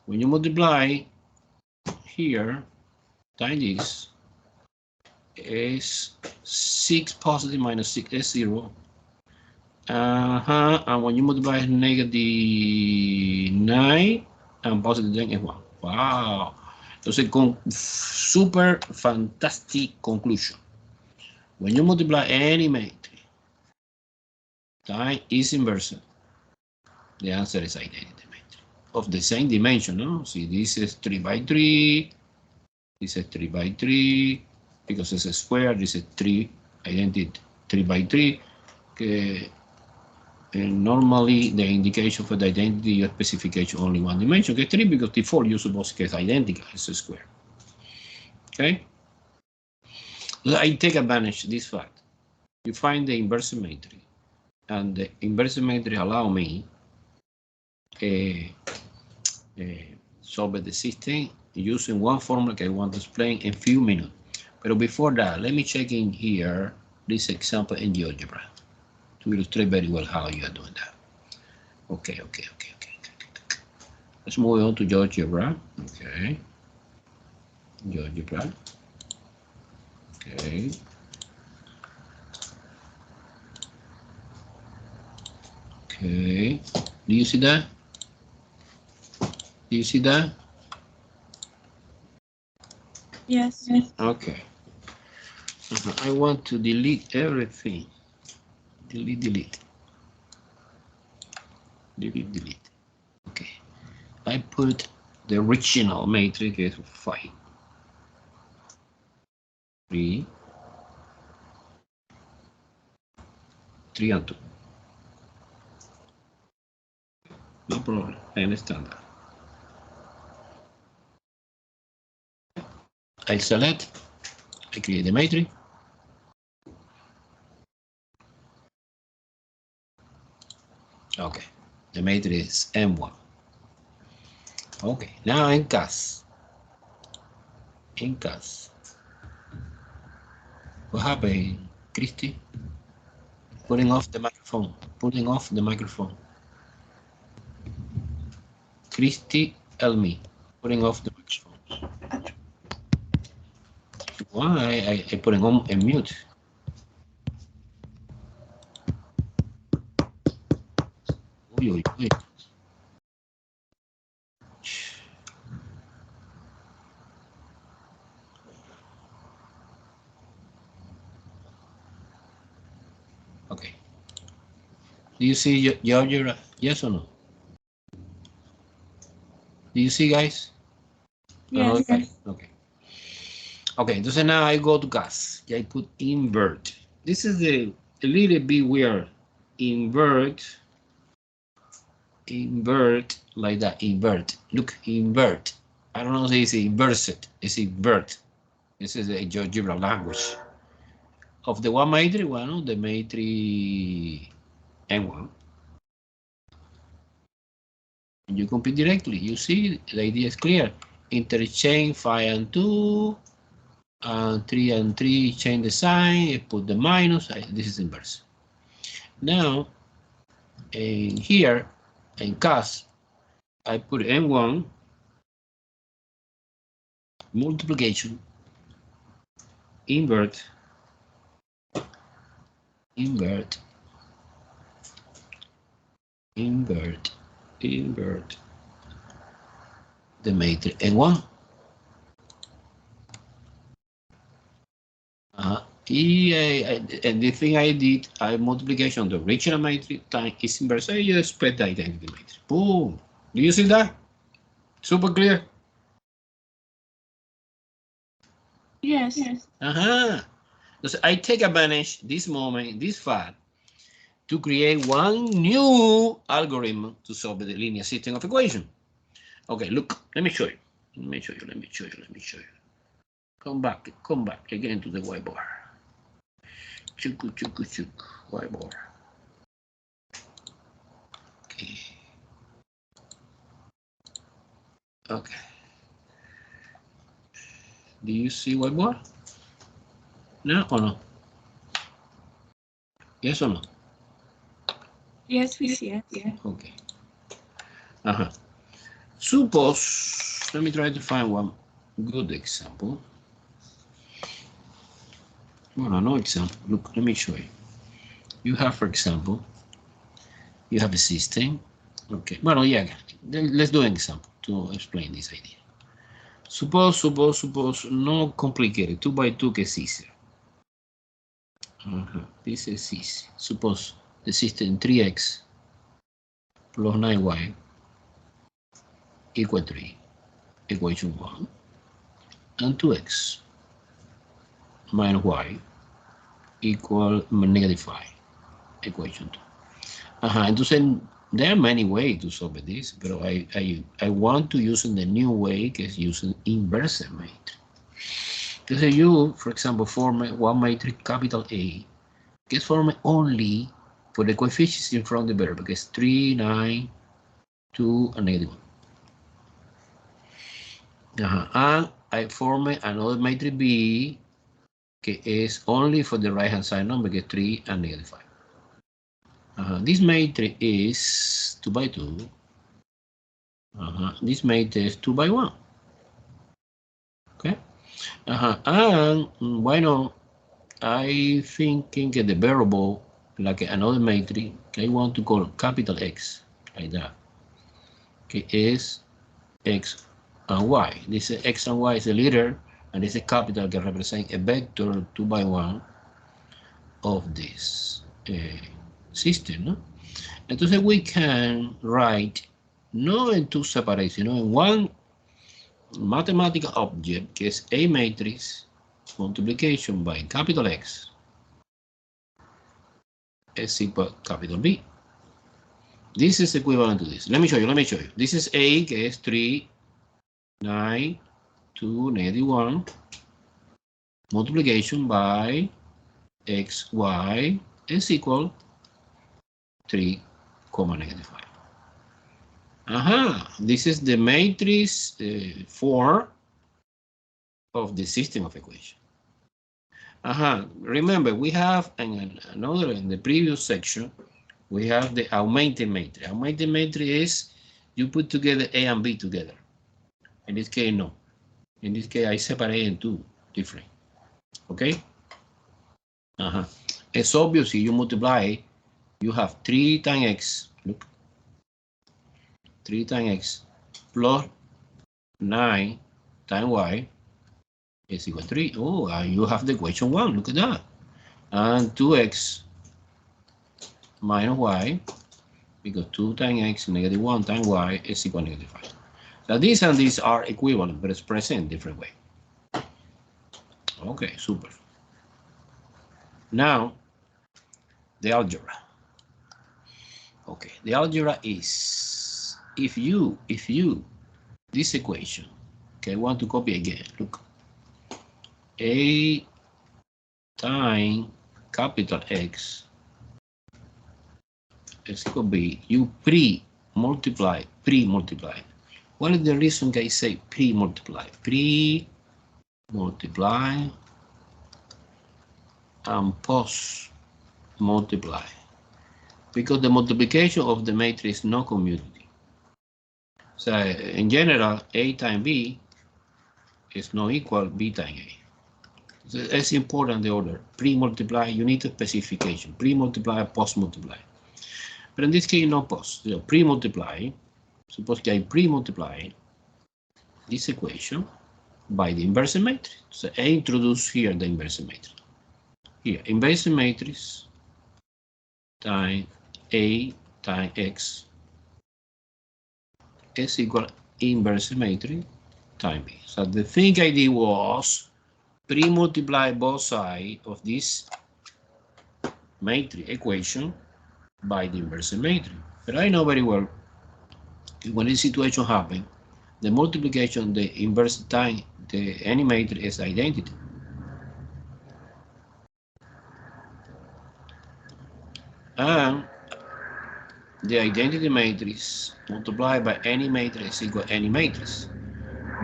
When you multiply here, times this is 6 positive minus 6 is 0. And when you multiply negative 9 and positive 10 is 1. Wow. Entonces, con super fantastic conclusion. When you multiply any matrix times its inverse, the answer is identity matrix of the same dimension, no? See, this is 3 by 3, this is 3 by 3, because it's a square, this is 3, identity 3 by 3. Normally, the indication for the identity specification only one dimension, okay, 3, because default you suppose it's identical, it's a square. Okay? So I take advantage of this fact. You find the inverse matrix, and the inverse matrix allow me solve the system using one formula that I want to explain in a few minutes. But before that, let me check in here this example in GeoGebra to illustrate very well how you are doing that. Okay. Let's move on to GeoGebra. Okay. GeoGebra. Okay. Okay. Do you see that? Do you see that? Yes. Okay. I want to delete everything. Delete. Okay. I put the original matrix is 5. 3 and 2. No problem. I understand that. I select. I create the matrix. Okay. The matrix is M1. Okay. Now in CAS. What happened, Christy? Putting off the microphone. Christy, Elmi. Putting off the microphone. Why? I put it on and mute. Uy. Okay. Do you see your yes or no? Do you see, guys? Yes. Okay. Okay, entonces now I go to gas. I put invert. This is a little bit weird. Invert like that. Invert. Look, invert. I don't know if it's inversed. It's invert. This is a GeoGebra language. Of the one matrix, well, the matrix N1. And you compute directly. You see, the idea is clear. Interchange 5 and 2. 3 and 3, change the sign, put the minus. This is inverse. Now, in here, in CAS, I put N1 multiplication, invert the matrix N1. And the thing I did, I multiplication the original matrix times its inverse. I just spread the identity matrix. Boom. Do you see that? Super clear? Yes. So I take advantage this moment, this fact, to create one new algorithm to solve the linear system of equation. Okay, look, let me show you. Come back again to the whiteboard. Chuk, whiteboard. Okay. Do you see whiteboard? No or no? Yes or no? Yes, we see it. Okay. Suppose, let me try to find one good example. Well, no example. Look, let me show you. You have, for example, you have a system. Okay. Well, yeah. Let's do an example to explain this idea. Suppose, no complicated. 2 by 2 que es easier. This is easy. Suppose the system 3x plus 9y equal 3, equation 1, and 2x minus y equal -5, equation 2. Entonces, there are many ways to solve this, but I want to use the new way, que es using inverse matrix. Entonces, you, for example, form one matrix capital A, que es formed only for the coefficients in front of the variable, que es 3, 9, 2, and -1. And I form another matrix B, que is only for the right hand side number, que es 3 and -5. This matrix is 2 by 2. This matrix is 2 by 1. Okay. And bueno, I thinking the variable like another matrix I want to call capital X, like that. Okay, is X and Y. This is X and Y is a letter, and this is capital can represent a vector 2 by 1 of this system, ¿no? Entonces we can write no en two separate, sino en one mathematical object que es A matrix multiplication by capital X is equal capital B. This is equivalent to this. Let me show you. This is A, que es 3, 9, 2, -1, multiplication by X, Y is equal 3, -5. This is the matrix 4 of the system of equation. Remember, we have another in the previous section, we have the augmented matrix. Augmented matrix is you put together A and B together. In this case, no. In this case, I separate in two different. Okay? It's obvious if you multiply, you have 3 times X. Look. 3 times X plus 9 times Y is equal to 3. Oh, you have the equation 1. Look at that. And 2X minus Y, because 2 times X -1 times Y is equal to -5. So these and these are equivalent, but expressed in a different way. Okay, super. Now, the algebra. Okay, the algebra is if you this equation. Okay, I want to copy again. Look, A times capital X is equal to B. You pre-multiply. What is the reason I say pre-multiply? Pre-multiply and post-multiply. Because the multiplication of the matrix is no commutative. So in general, A times B is not equal B times A. So it's important the order. Pre-multiply, you need a specification. Pre-multiply, post-multiply. But in this case, no post. So pre-multiply, suppose I pre-multiply this equation by the inversion matrix. So I introduce here the inversion matrix. Here, inversion matrix times A times X is equal inverse matrix times B. So the thing I did was pre-multiply both sides of this matrix equation by the inverse matrix. But I know very well when this situation happens, the multiplication, the inverse time, any matrix is identity. And the identity matrix multiplied by any matrix is equal to any matrix,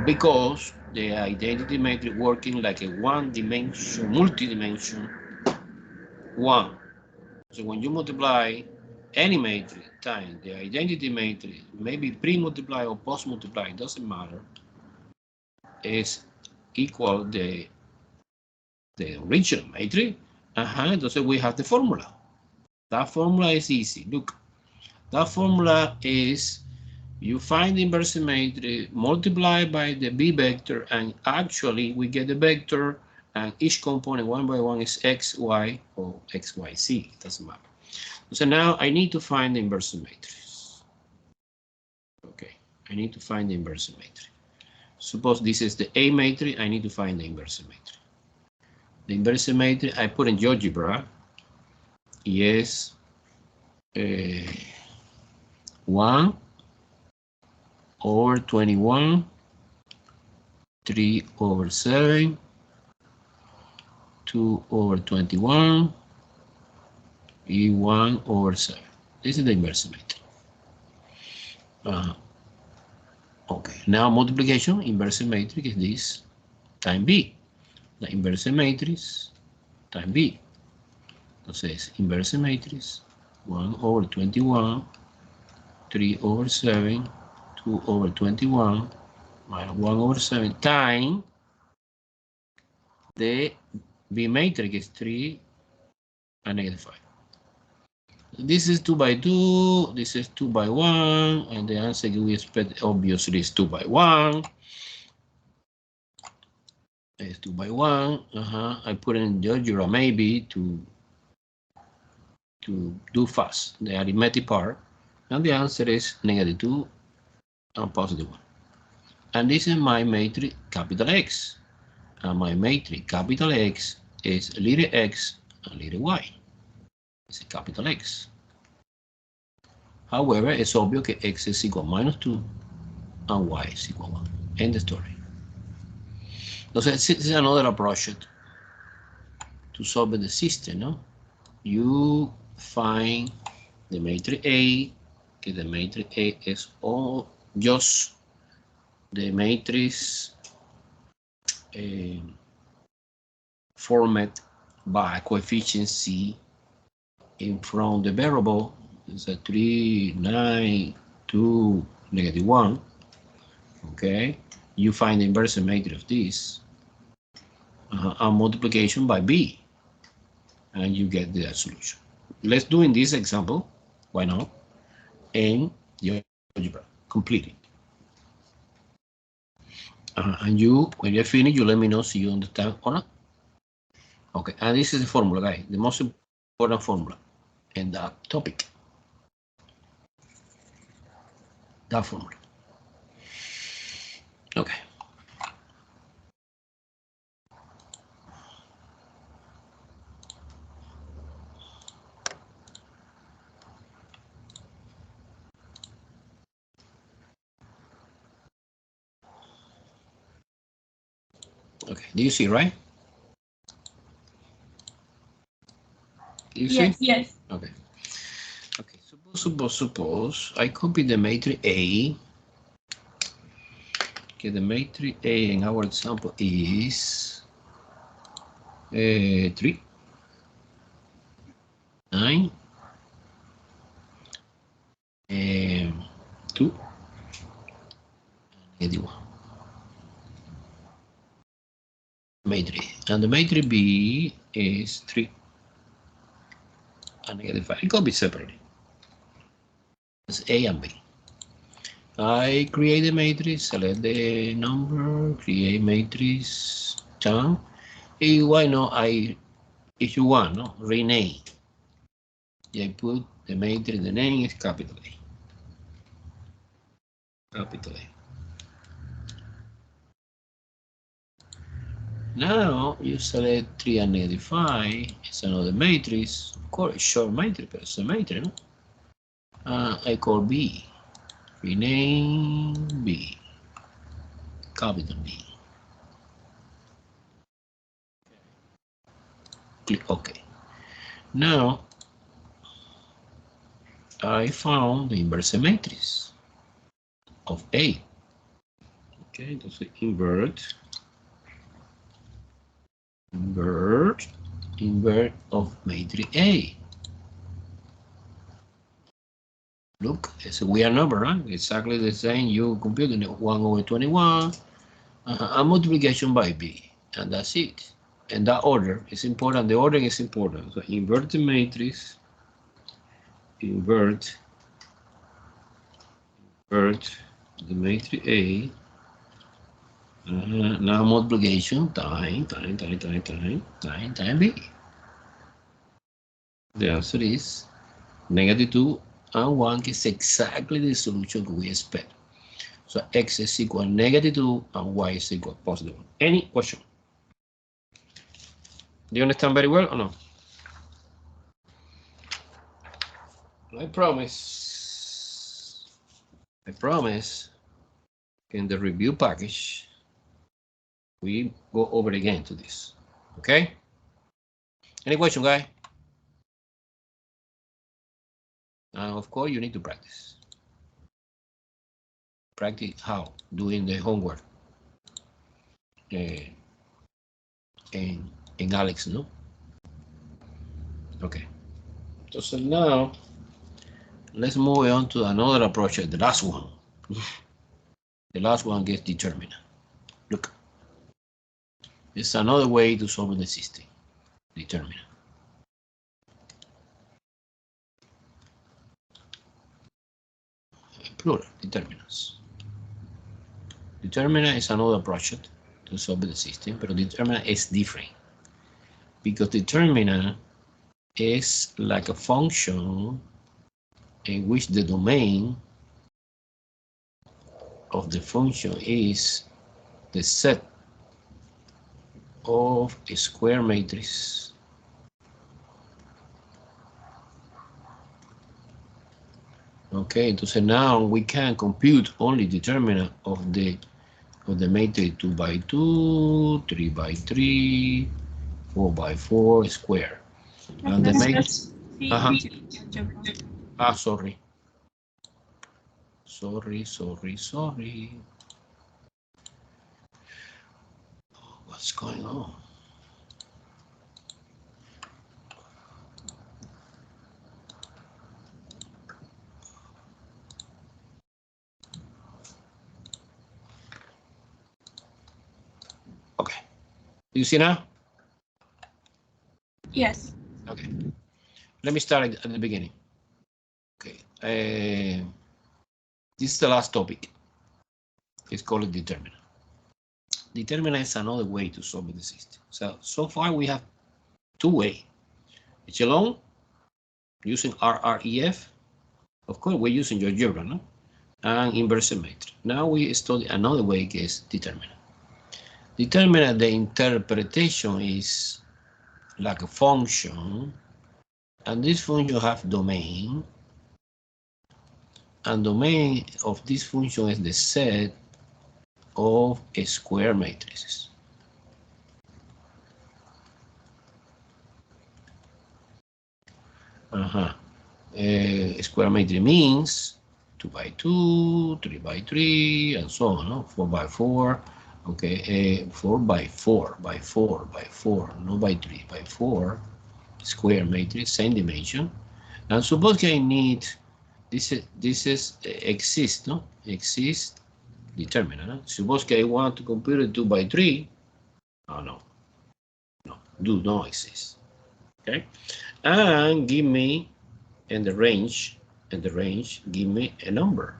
because the identity matrix working like a one-dimension, multi-dimension one. So when you multiply any matrix times the identity matrix, maybe pre-multiply or post-multiply, doesn't matter, is equal the original matrix. Entonces we have the formula. That formula is easy. Look, that formula is you find the inverse matrix, multiply by the B vector, and actually we get the vector, and each component one by one is X, Y, or X, Y, Z. It doesn't matter. So now I need to find the inverse matrix. Okay, I need to find the inverse matrix. Suppose this is the A matrix, I need to find the inverse matrix. The inverse matrix I put in GeoGebra is 1 over 21, 3 over 7, 2 over 21, E1 over 7. This is the inverse matrix. Okay, now multiplication, inverse matrix is this times B. The inverse matrix times B. Entonces, inverse matrix, 1 over 21, 3 over 7, 2 over 21, minus 1 over 7, times the B matrix is 3 and -5. This is 2 by 2, this is 2 by 1, and the answer we expect obviously is 2 by 1. It's 2 by 1. I put in the algebra maybe to do fast the arithmetic part, and the answer is -2 and +1. And this is my matrix capital X, and my matrix capital X is little x and little y. It's a capital X. However, it's obvious that x is equal -2 and y is equal 1. End the story. So this is another approach to solve the system, no? You find the matrix A, que the matrix A is all just the matrix format by coefficient C in from the variable is a 3, 9, 2, -1. Okay, you find the inverse matrix of this and multiplication by B, and you get the solution. Let's do in this example, why not? And the algebra completed. And you, when you're finished, you let me know if you understand or not. Okay, and this is the formula, guys, the most important formula in that topic. That formula. Okay. Okay, do you see, right? Do you see? Yes. Okay. Okay, suppose I copy the matrix A. Okay, the matrix A in our example is 3, 9, 2, and -1. Matrix, and the matrix B is 3 and -5. It could be separated. It's A and B. I create the matrix, select the number, create matrix, term. Why not? If you want, no, rename. I put the matrix, the name is capital A. Capital A. Now you select 3 and -5. It's another matrix. Of course, short matrix, but it's a matrix, no? I call B. Rename B. Capital B. Click OK. Now I found the inverse matrix of A. Okay, that's the invert of matrix A. Look, it's a weird number, right? Exactly the same. You computing it 1/21, and multiplication by B, and that's it. And that order is important. The order is important. So invert the matrix, invert the matrix A. Now multiplication time B. The answer is -2 and 1 is exactly the solution we expect. So x is equal to -2 and y is equal to +1. Any question? Do you understand very well or no? I promise in the review package we go over again to this. Okay? Any question, guy? Of course, you need to practice. Practice how? Doing the homework. In Alex, no? Okay. So now, let's move on to another approach, the last one. The last one gets determinant. Look. It's another way to solve the system. Determinant. plural, determinants. Determinant is another project to solve the system, but determinant is different because determinant is like a function in which the domain of the function is the set of a square matrix okay, entonces now we can compute only determinant of the matrix 2 by 2, 3 by 3, 4 by 4 square. And the matrix. Sorry. What's going on? Okay. You see now? Yes. Okay. Let me start at the beginning. Okay. This is the last topic. It's called determinant. Determinant is another way to solve the system. So far we have two ways. Echelon using RREF. Of course, we're using GeoGebra, no? And inversion matrix. Now we study another way is determinant. Determinant, the interpretation is like a function, and this function have domain, and domain of this function is the set of square matrices. Square matrix means 2 by 2, 3 by 3, and so on, no? 4 by 4. Okay, 4 by 4 by 4 by 4, no by 3, by 4 square matrix, same dimension. And suppose I need this is exists, no? Exists determinant. No? Suppose I want to compute it 2 by 3. Oh no, do not exist. Okay, and give me in the range, give me a number.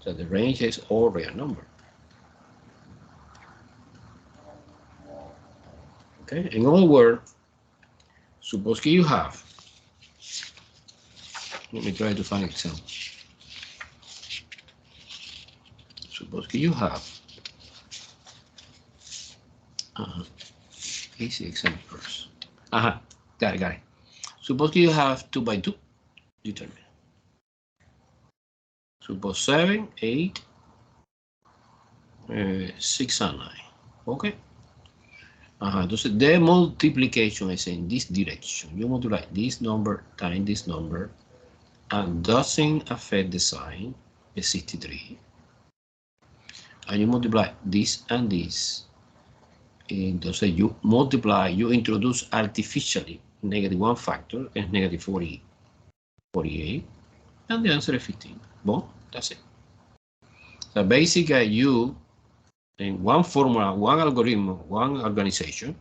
So the range is all real number. Okay, in other words, suppose you have, let me try to find an example. Suppose you have, easy example first. Got it. Suppose you have 2 by 2 determinant. Suppose 7, 8, 6, and 9. Okay. Entonces, the multiplication is in this direction. You multiply this number times this number, and doesn't affect the sign, is 63. And you multiply this and this. Entonces, you multiply, you introduce artificially -1 factor is -48, and the answer is 15. Well, that's it. So basically, you in one formula, one algorithm, one organization,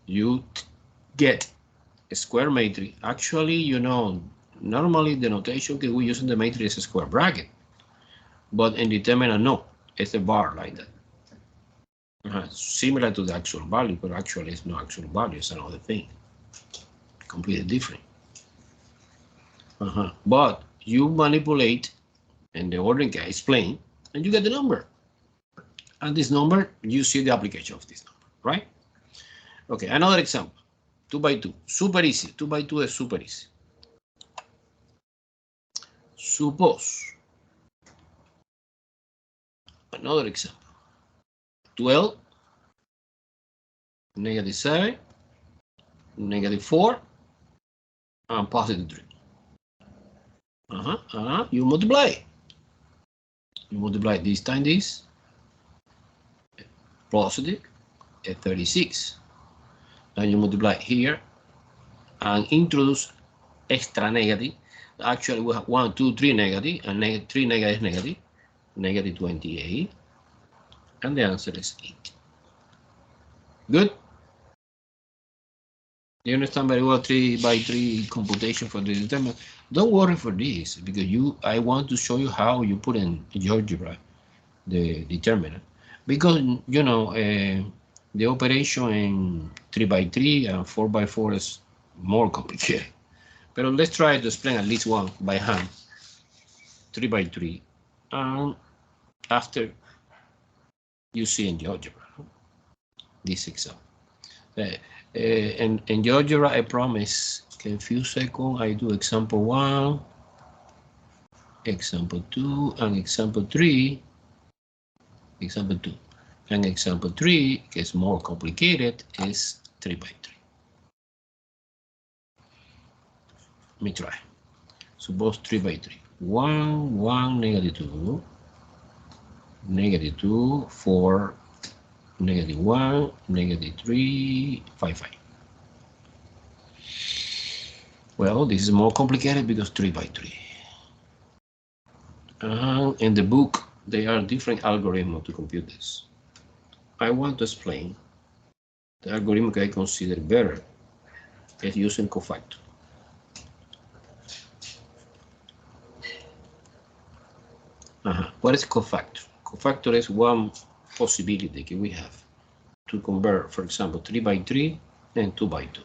you get a square matrix. Actually, you know, normally the notation that we use in the matrix is a square bracket, but in determinant, no, it's a bar like that. Similar to the actual value, but actually it's no actual value, it's another thing. Completely different. But you manipulate, and the order I explain, and you get the number. And this number, you see the application of this number, right? Okay, another example. 2 by 2, super easy. 2 by 2 is super easy. Suppose, another example. 12, -7, -4, and +3. You multiply. You multiply this times this. Positive at 36. Then you multiply here and introduce extra negative. Actually, we have 1, 2, 3 negative, and 3 negative is negative, -28, and the answer is 8. Good. You understand very well 3 by 3 computation for the determinant. Don't worry for this because I want to show you how you put in GeoGebra the determinant, because you know the operation in 3 by 3 and 4 by 4 is more complicated. But let's try to explain at least one by hand. 3 by 3, and after you see in GeoGebra this example. In GeoGebra, I promise in a few seconds I do example 1, example 2, and example 3. Example 2. And example 3 is more complicated, is 3 by 3. Let me try. Suppose 3 by 3. 1, 1, negative 2, negative 2, 4, negative 1, negative 3, 5, 5. Well, this is more complicated because 3 by 3. In the book, there are different algorithms to compute this. I want to explain the algorithm that I consider better is using cofactor. What is cofactor? Cofactor is one possibility that we have to convert, for example, 3 by 3 and 2 by 2.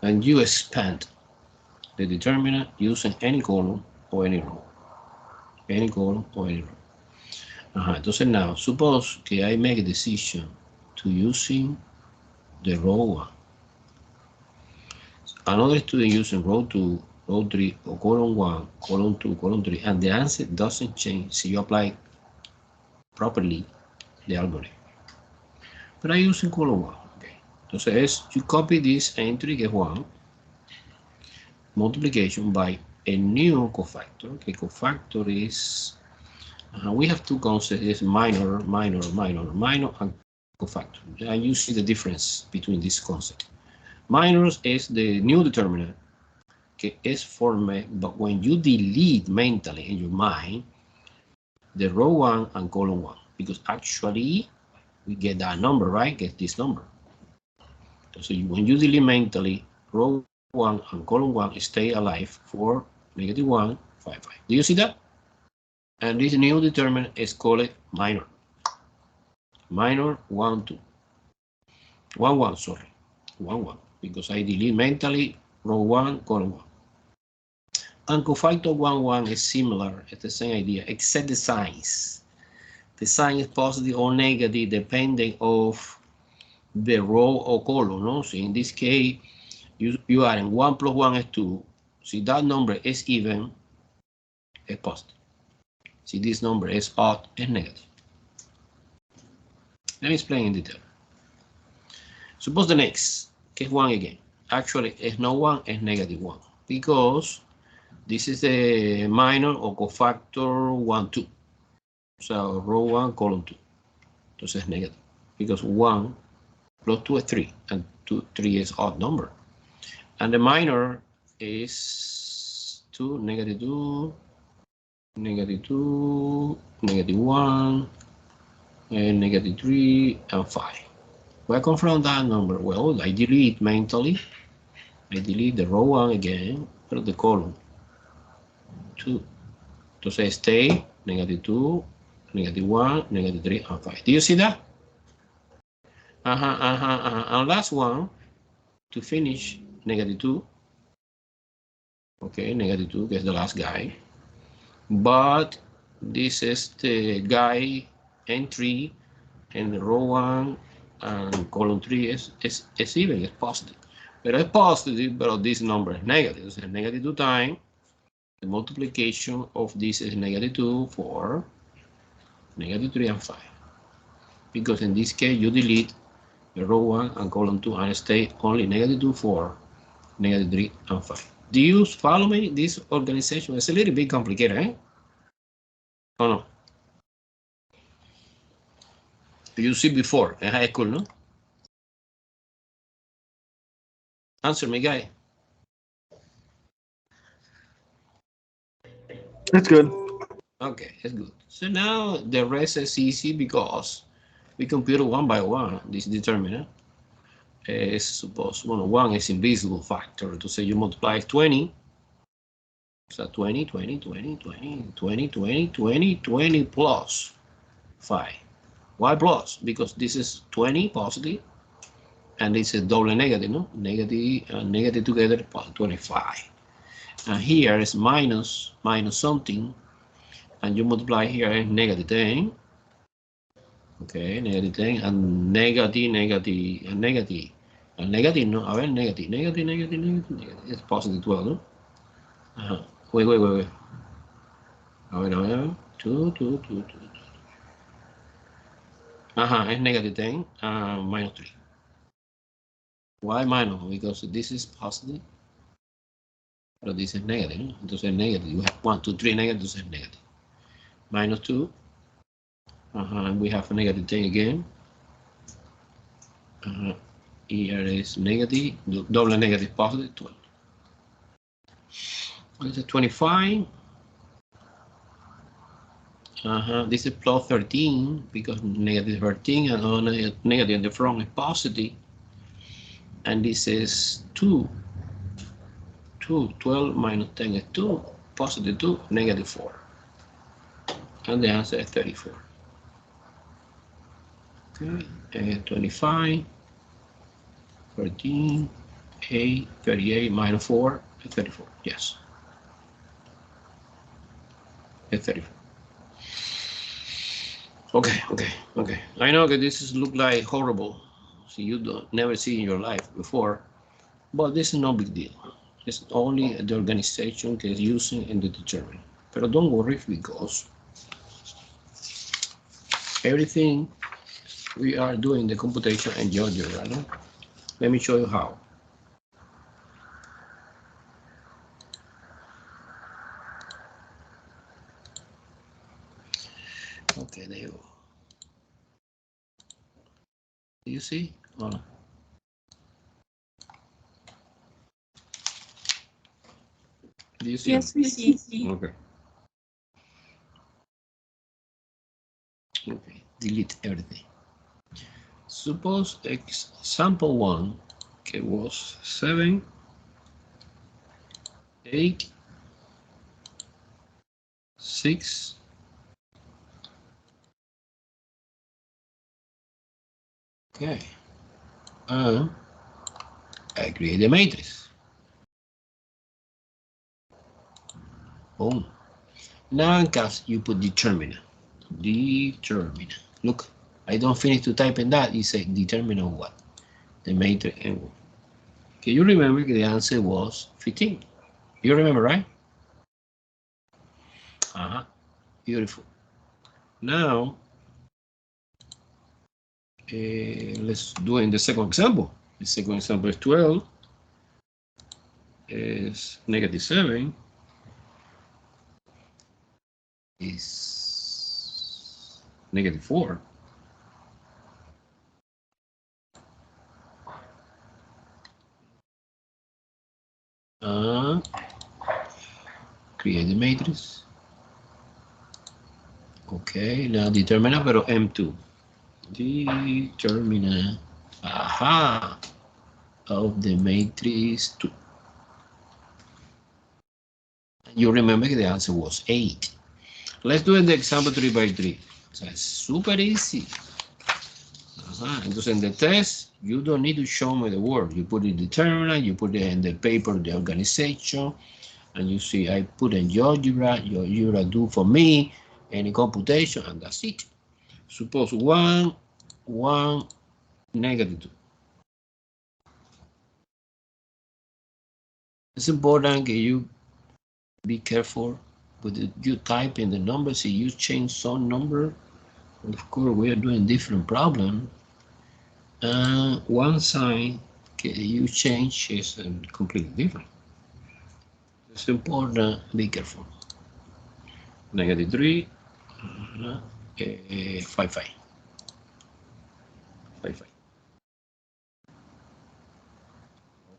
And you expand the determinant using any column or any row. Any column or any row. Entonces now, suppose que I make a decision to using the row 1. Another student using row 2, row 3, or column 1, column 2, column 3, and the answer doesn't change so you apply properly the algorithm. But I'm using column 1. Okay. Entonces, you copy this entry que es 1, multiplication by a new cofactor. Okay, cofactor is, we have two concepts, is minor, and cofactor. And you see the difference between this concept. Minors is the new determinant que is formed, but when you delete mentally in your mind the row 1 and column 1, because actually we get that number, right? Get this number. So when you delete mentally, row 1 and column 1 stay alive for negative 1, 5, 5. Do you see that? And this new determinant is called minor. Minor 1, 2. 1, 1, sorry. 1, 1. Because I delete mentally row 1, column 1. And cofactor 1, 1 is similar. It's the same idea, except the signs. The sign is positive or negative depending of the row or column. No? So in this case, you are in 1 plus 1 is 2. See, that number is even, it's positive. See, this number is odd, it's negative. Let me explain in detail. Suppose the next is 1 again. Actually, it's not 1, it's negative 1. Because this is the minor or cofactor 1, 2. So row 1, column 2. Entonces es negative. Because 1 plus 2 is 3. And 3 is odd number. And the minor is 2, negative 2, negative 2, negative 1, and negative 3, and 5. Where I come from that number? Well, I delete mentally. I delete the row 1 again, but the column 2. Entonces stay negative 2, negative 1, negative 3, and 5. Do you see that? And last one, to finish, negative 2. Okay, negative 2 is the last guy. But this is the guy entry, and the row 1 and column 3 is even, it's positive. But it's positive, but this number is negative. So negative 2 times the multiplication of this is negative 2, 4, negative 3, and 5. Because in this case, you delete the row 1 and column 2 and stay only negative 2, 4, negative 3, and 5. Do you follow me? This organization is a little bit complicated, eh? Oh no. You see before in high school, no? Answer me, guy. That's good. Okay, it's good. So now the rest is easy because we compute one by one this determinant. is suppose 1 is invisible factor. To say you multiply 20. So 20, 20, 20, 20, 20, 20, 20, 20 plus 5. Why plus? Because this is 20 positive and this is double negative, no? Negative and negative together, 25. And here is minus something, and you multiply here is negative 10. Okay, negative 10 and negative, no, a ver, negative. It's positive 12, no? Wait. A ver. 2. It's negative 10 minus 3. Why minus? Because this is positive, but this is negative, no? Entonces es negative. You have 1, 2, 3 negative, entonces es negative. Minus 2. And we have a negative 10 again. Here is negative, double negative positive 12. This is 25. This is plus 13 because negative 13 and all negative in the front is positive. And this is 2. 12 minus 10 is 2. Positive 2, negative 4. And the answer is 34. Okay, 25, 13, 8, 38 minus 4, 34. Yes. It's 34. Okay. I know that this is look like horrible. So you don't never see in your life before, but this is no big deal. It's only the organization that is using in the determinant. But don't worry because everything we are doing the computation and algebra. No? Let me show you how. Okay, there you go. Do you see? Oh, no. Do you see? Yes, we see. Okay. Okay, delete everything. Suppose example 1 was 7, 8, 6, okay, and I create the matrix. Boom. Now in case you put determinant. Look, I don't finish to type in that. You say determinant what? The matrix and what? Okay, you remember the answer was 15. You remember, right? Beautiful. Now, let's do it in the second example. The second example is 12. Is negative 7. Is negative 4. Create the matrix. Okay, now determinant, pero M2. Determinant, of the matrix 2. You remember the answer was 8. Let's do the example 3 by 3. So it's super easy. Entonces in the test, you don't need to show me the word. You put it determinant, you put it in the paper, the organization, and you see I put in algebra do for me any computation, and that's it. Suppose 1, negative 2. It's important that you be careful with you type in the numbers. If you change some number, of course we are doing different problem. One sign you change is completely different. It's important, be careful. Negative 3, 5.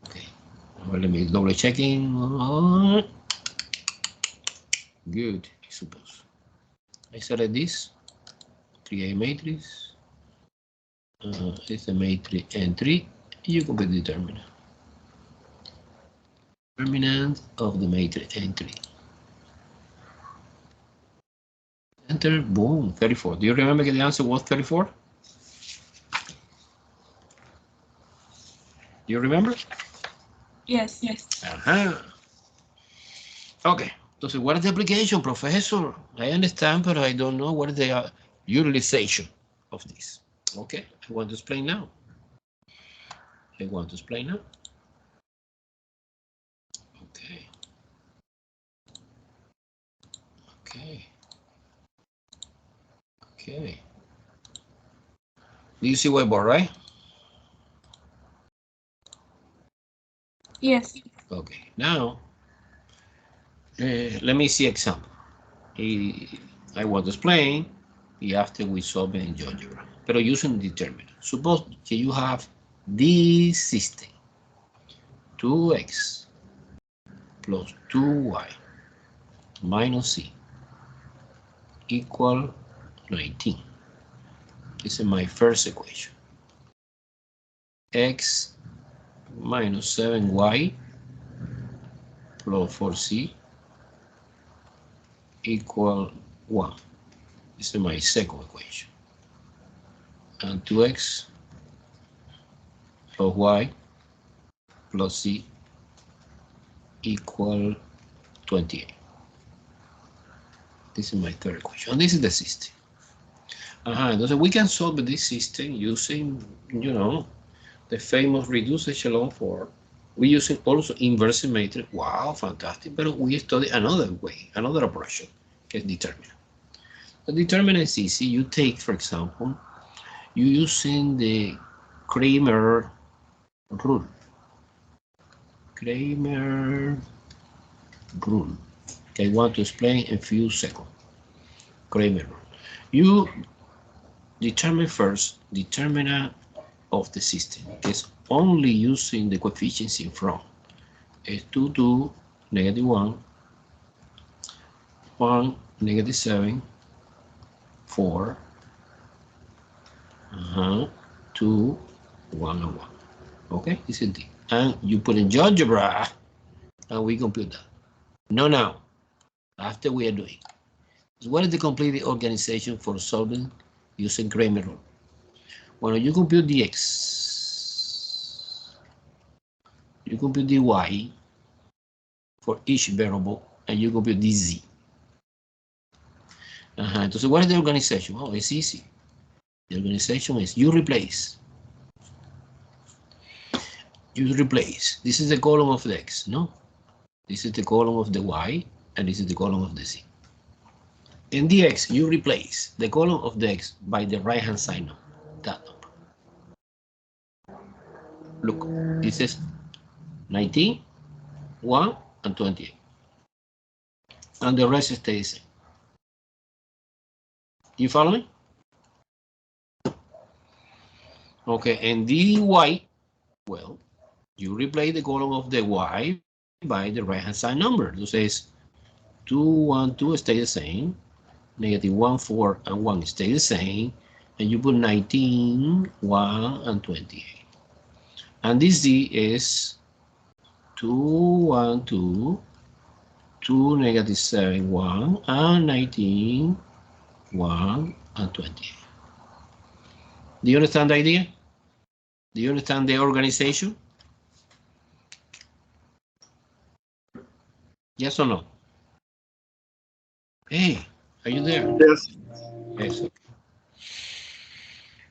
Okay, well, let me double checking. Good, I suppose. I select this, create matrix. It's a matrix N3, You compute the determinant. Determinant of the matrix entry. Enter, boom, 34. Do you remember the answer was 34? Do you remember? Yes. Ajá. Okay. Entonces, what is the application, professor? I understand, but I don't know what is the utilization of this. Okay, I want to explain now. Okay. Do you see whiteboard, right? Yes. Okay, now let me see example. I want to explain after we solve it in GeoGebra, but using determinant. Suppose you have this system, 2x plus 2y minus c equal 19. This is my first equation. X minus 7y plus 4c equal 1. This is my second equation. And 2x plus y plus c equal 28. This is my third equation. And this is the system. So we can solve this system using, the famous reduced echelon form. We using also inversion matrix. Wow, fantastic. But we study another way, another approach, que es determinant. The determinant is easy. You take, for example, you using the Kramer rule. Okay, I want to explain in a few seconds. Kramer rule. You determine first determinant of the system. It's only using the coefficients in front. It's 2, 2, negative 1, 1, negative 7, 4, 2, 1, and 1. Okay, this is D. And you put in GeoGebra, and we compute that. No, now, after we are doing. So what is the complete organization for solving using Kramer rule? When you compute the x, you compute the y for each variable, and you compute the z. So what is the organization? Oh, it's easy. The organization is you replace. This is the column of the x, no? This is the column of the y, and this is the column of the z. In the x, you replace the column of the x by the right-hand side number, that number. Look, this is 19, 1, and 28. And the rest stays the same. You follow me? Okay, and the y, well, you replace the column of the y by the right-hand side number. So says 2, 1, 2 stay the same. Negative 1, 4, and 1 stay the same. And you put 19, 1, and 28. And this z is 2, 1, 2, 2, negative 7, 1, and 19, 1, and 28. Do you understand the idea? Do you understand the organization? Yes or no? Hey, are you there? Yes. Yes.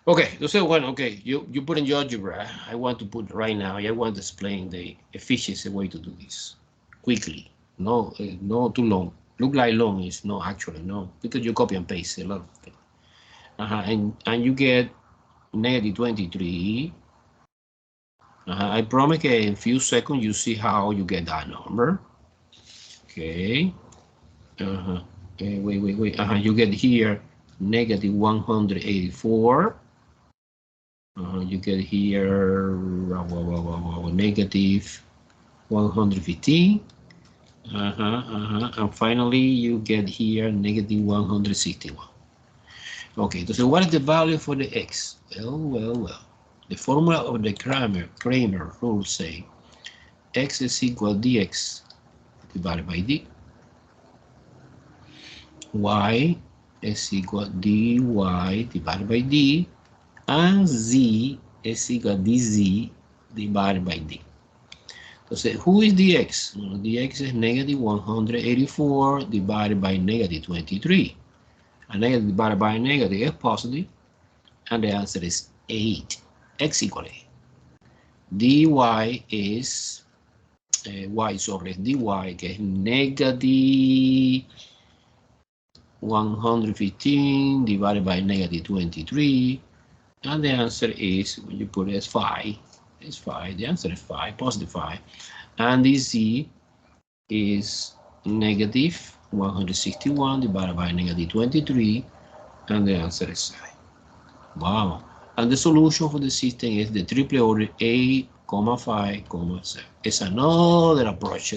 Okay, so well, okay, you put in GeoGebra. I want to put right now, I want to explain the efficiency way to do this quickly. No, no too long. Look like long is no, actually no, because you copy and paste a lot of things. And you get negative 23. I promise in a few seconds you see how you get that number. Okay. Okay, wait. You get here negative 184. You get here negative 115. And finally you get here negative 161. Okay, so what is the value for the x? Well. The formula of the Kramer rule say x is equal dx divided by d. Y is equal dy divided by d, and z is equal dz divided by d. Entonces, who is dx? Well, dx is negative 184 divided by negative 23. A negative divided by a negative is positive, and the answer is 8. X equal 8. dy is dy, que es negative 115 divided by negative 23, and the answer is, when you put it as 5, it's 5. The answer is 5, positive 5. And the z is negative 161 divided by negative 23, and the answer is 7. Wow. And the solution for the system is the triple order A, 5, 7. It's another approach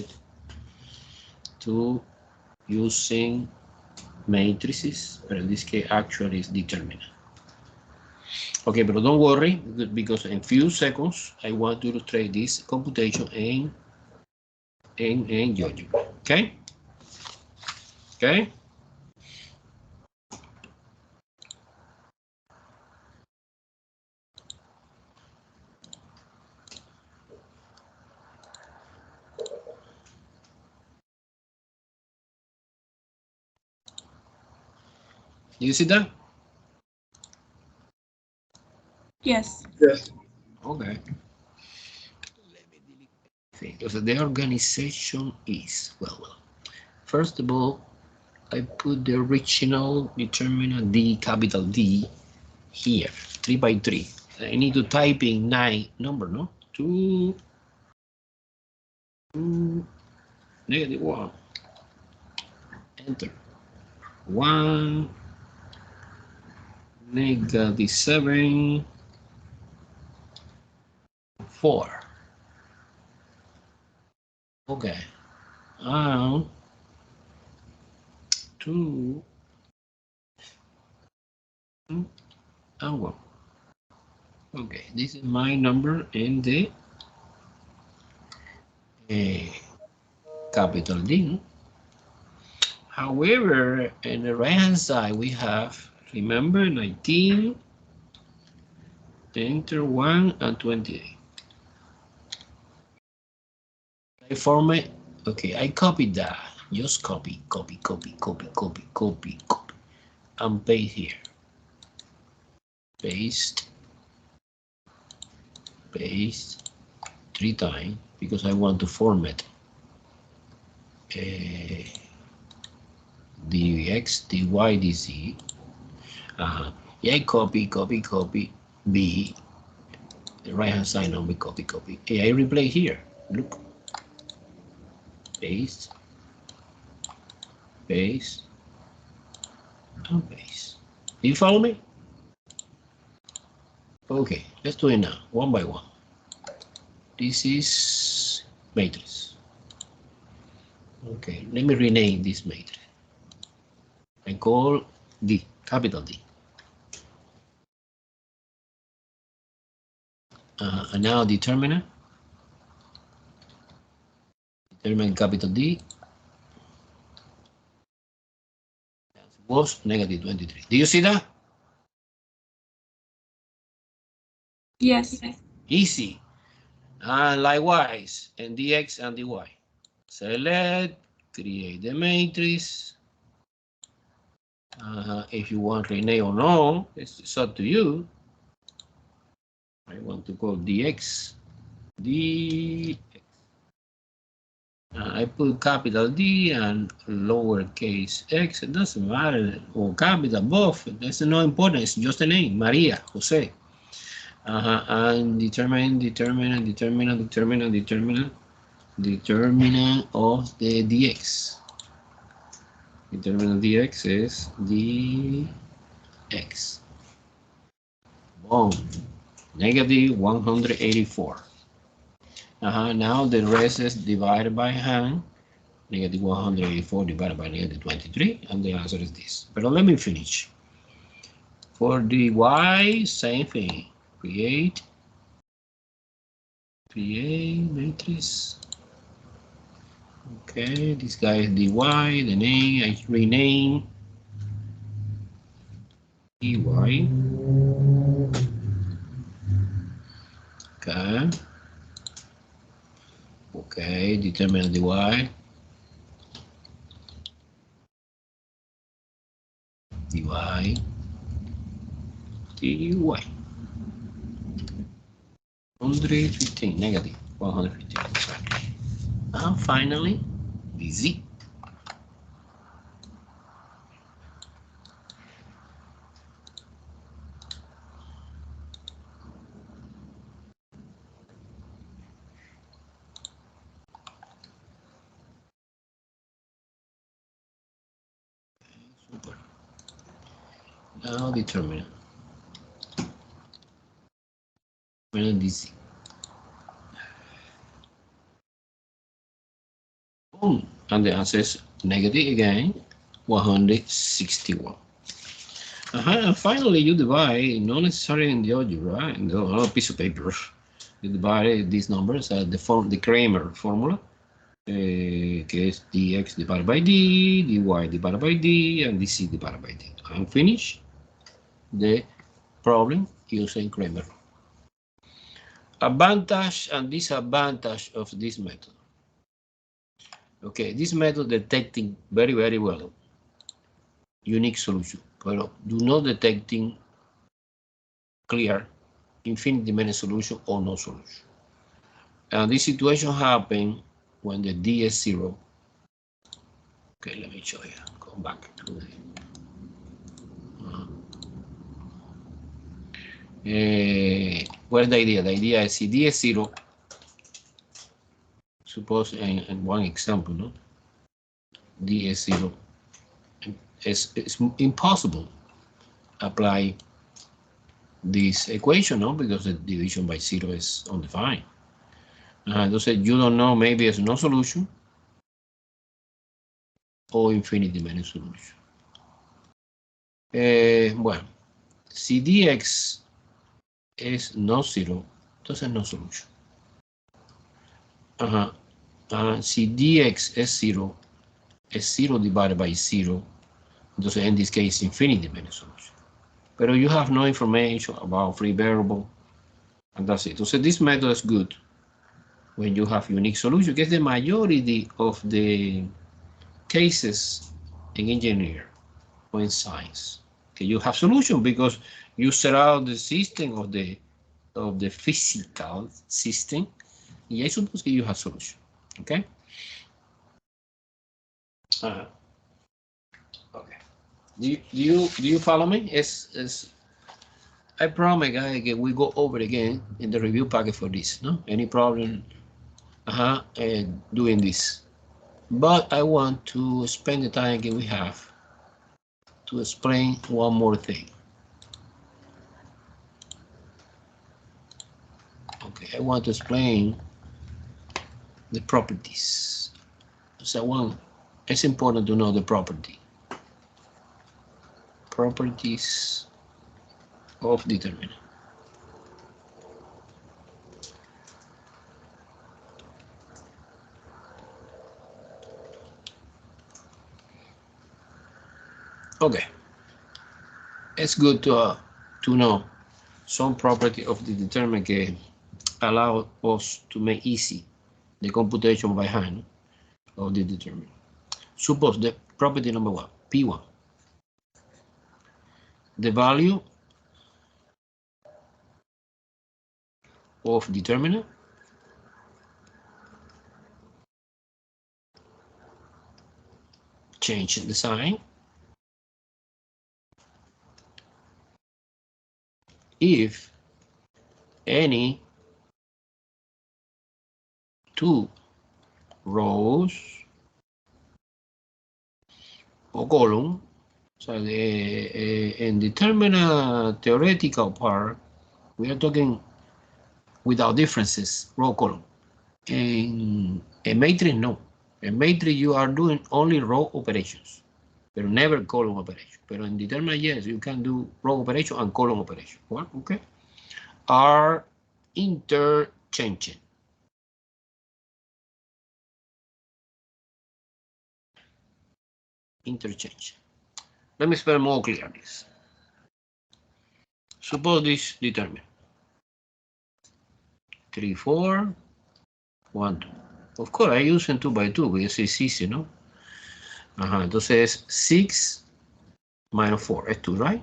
to using matrices, but in this case actually is determinant. Okay, but don't worry, because in few seconds I want to illustrate this computation in GeoGebra. Okay? Okay? Do you see that? Yes. Yes. Okay. Let me delete everything. So the organization is, well, first of all, I put the original determinant D, capital D, here, 3 by 3. I need to type in 9 number, no? 2, negative 1. Enter. 1, negative 7, 4. Okay. 2, and 1. Okay, this is my number in the capital D. However, in the right hand side we have, remember, 19, enter 1, and 28. I format, okay, I copied that. Just copy, and paste here. Paste 3 times, because I want to format dx, dy, dz. Yeah, copy, B, the right hand side number, copy. Yeah, I replay here. Look. Paste, and paste. Do you follow me? Okay, let's do it now, one by one. This is matrix. Okay, let me rename this matrix. I call D, capital D. And now determinant capital D was negative 23. Do you see that? Yes. Easy. And likewise, and dx and dy. Select, create the matrix. If you want rename or no, it's up to you. I want to call dx. I put capital D and lowercase x. It doesn't matter, or capital, both. That's not important. It's just a name, Maria, Jose. And determinant of the dx. Determinant of dx is dx. Boom. Negative 184. Now the rest is divided by hand. Negative 184 divided by negative 23, and the answer is this. But let me finish. For the y, same thing. Create create matrix. Okay, this guy is dy, the name I rename dy. Okay. Okay, determinant dy. dy. dy. 115 negative 115. And finally, the z. Super. Now determinant. Determinant dz. Boom. And the answer is negative again, 161. And finally, you divide, not necessarily in the algebra, in the piece of paper. You divide these numbers at the Kramer formula, que es dx divided by d, dy divided by d, and dc divided by d. And finish the problem using Kramer. Advantage and disadvantage of this method. Okay, this method detecting very, very well unique solution, but do not detecting clear infinite many solution or no solution. And this situation happen when the d is 0. Okay, let me show you. Go back to the where's the idea? The idea is if d is 0, suppose in one example, no? D is 0. It's impossible apply this equation, no? Because the division by 0 is undefined. Entonces, you don't know, maybe it's no solution o infinity many solution. Bueno, si dx es no 0, entonces no solution. Si dx es 0 divided by 0, entonces in this case infinity many solution. Pero you have no information about free variable, and that's it. So this method is good when you have unique solution, because the majority of the cases in engineering or in science, okay, you have solution because you set out the system of the physical system. Y I suppose that you have solution, okay? Okay. Do you follow me? I promise, guys, we go over again in the review packet for this. No, any problem? Doing this, but I want to spend the time that we have to explain one more thing. Okay, I want to explain the properties. So it's important to know the properties of determinant. Okay, it's good to know some property of the determinant that allow us to make easy the computation by hand of the determinant. Suppose the property number 1, P1. The value of determinant change the sign if any two rows or column. So in determinant theoretical part, we are talking without differences, row column. In a matrix, no. In matrix, you are doing only row operations, but never column operation. But in determinant, yes, you can do row operation and column operation. Well, okay. Are interchanging. interchange. Let me spell more clear this. Suppose this determinant 3, 4, 1, 2. Of course, I use 2 by 2 because it's easy, ¿no? Ajá, entonces 6 minus 4 es 2, right?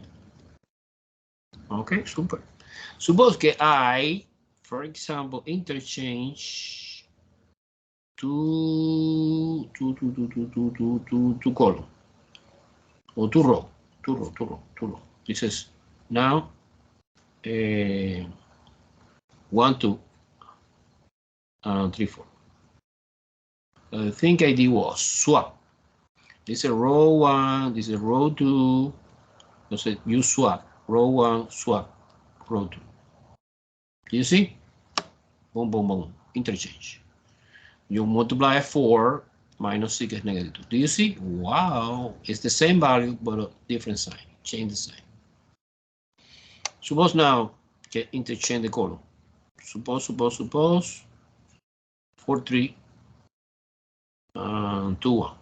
Okay, super. Suppose que I, for example, interchange two column or two row. This is now 1, 2, 3, 4. The thing I did was swap. This is row 1, this is row 2. So you swap row 1, swap row 2. Do you see? Boom, boom, boom. Interchange. You multiply 4 minus 6 is negative 2. Do you see? Wow. It's the same value, but a different sign. Change the sign. Suppose now, okay, interchange the column. Suppose 4, 3, 2, 1.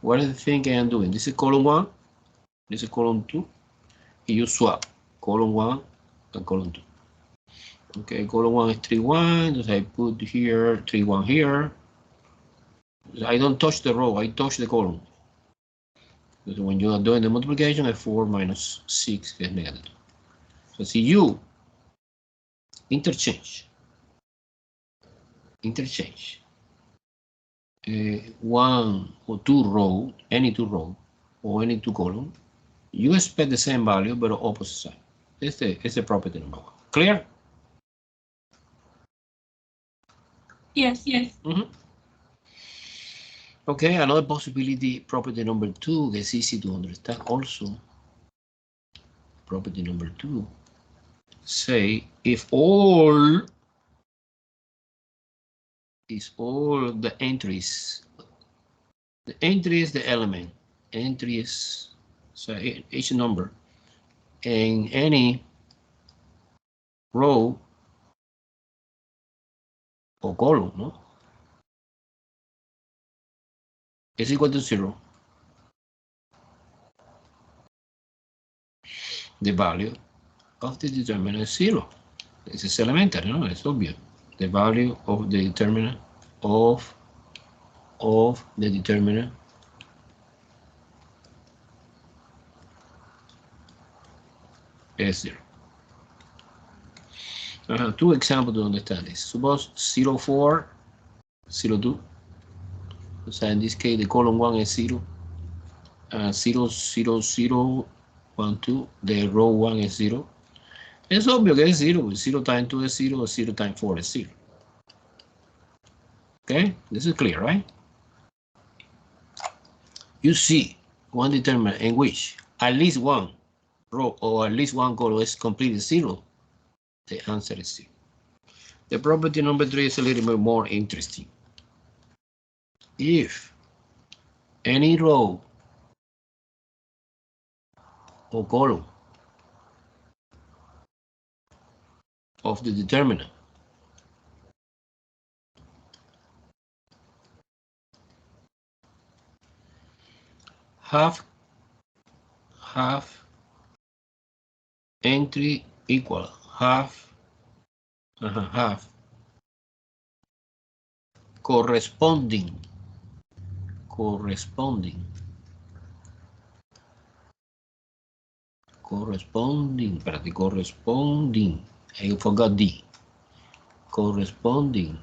What is the thing I am doing? This is column 1. This is column 2. You swap column 1 and column 2. Okay, column 1 is 3, 1. So I put here 3, 1 here. I don't touch the row, I touch the column. Because when you are doing the multiplication, a 4 minus 6 is negative. So see, you interchange 1 or 2 row, any 2 row or any 2 column, you expect the same value but opposite side. It's the property number 1. Clear? Yes. Okay, another possibility, property number 2, is easy to understand also. Property number 2, say if all the entries, the entry is the element, entry is, so each number in any row or column, no, is equal to 0. The value of the determinant is 0. This is elementary, no? It's obvious. The value of the determinant of the determinant is 0. I have 2 examples to understand this. Suppose 0, 4, 0, 2. So in this case, the column 1 is 0. 0, 0, 0, 1, 2. The row 1 is 0. It's obvious que es 0. 0 times 2 is 0. 0 times 4 is 0. Okay, this is clear, right? You see one determinant in which at least one row or at least one column is completely 0. The answer is 0. The property number 3 is a little bit more interesting. If any row or column of the determinant have entry equal have corresponding, espérate, corresponding, I forgot D, corresponding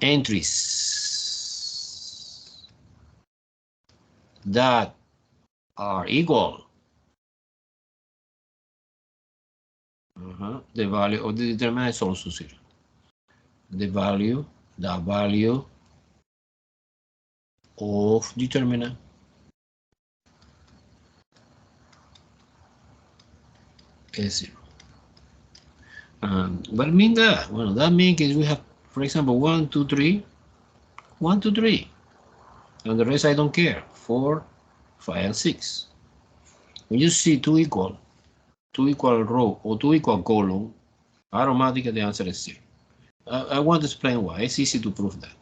entries that are equal, the value of the determinant is also 0. The value of determinant is 0. What means that? Well, that means we have, for example, 1, 2, 3, 1, 2, 3, and the rest I don't care. 4, 5, and 6. When you see two equal row or 2 equal column, automatically the answer is 0. I want to explain why. It's easy to prove that.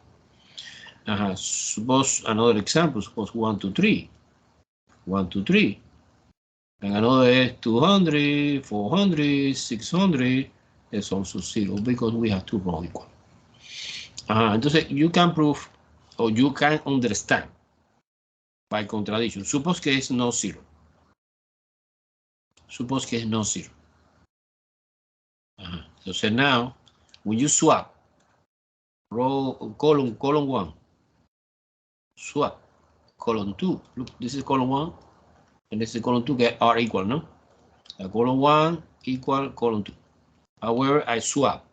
Suppose another example, suppose 1, 2, 3. 1, 2, 3. And another is 200, 400, 600. It's also 0 because we have two rows equal. Entonces, you can prove or you can understand by contradiction. Suppose que es no 0. Suppose que es no 0. So now, when you swap row column 1, swap column 2. Look, this is column 1, and this is column 2 get are equal, no? Column 1 equal column 2. However, I swap.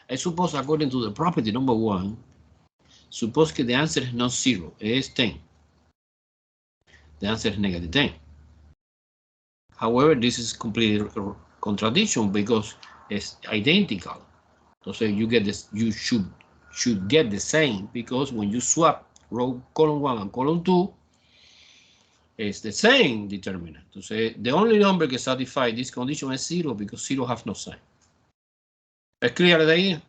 I suppose according to the property number 1, suppose que the answer is not 0, it is 10. The answer is negative 10. However, this is completely contradiction because it's identical. So you get this, you should get the same because when you swap row column 1 and column 2, it's the same determinant. So the only number that satisfies this condition is 0 because 0 has no sign. ¿Es clear the idea?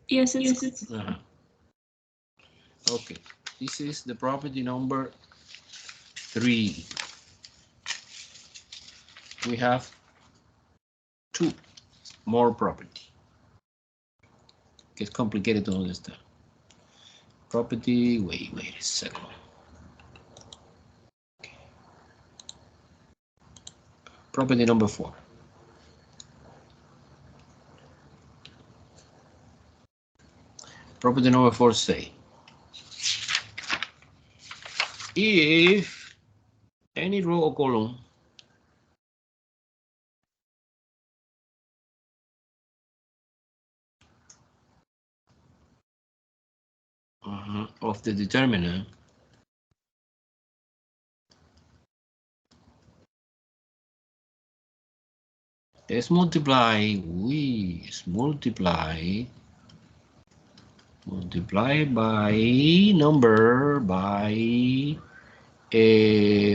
Yes, it's Okay, this is the property number 3. We have 2 more property. It's complicated to understand. Property, wait a second. Okay. Property number 4. Property number 4 say, if any row or column of the determinant is multiplied by number by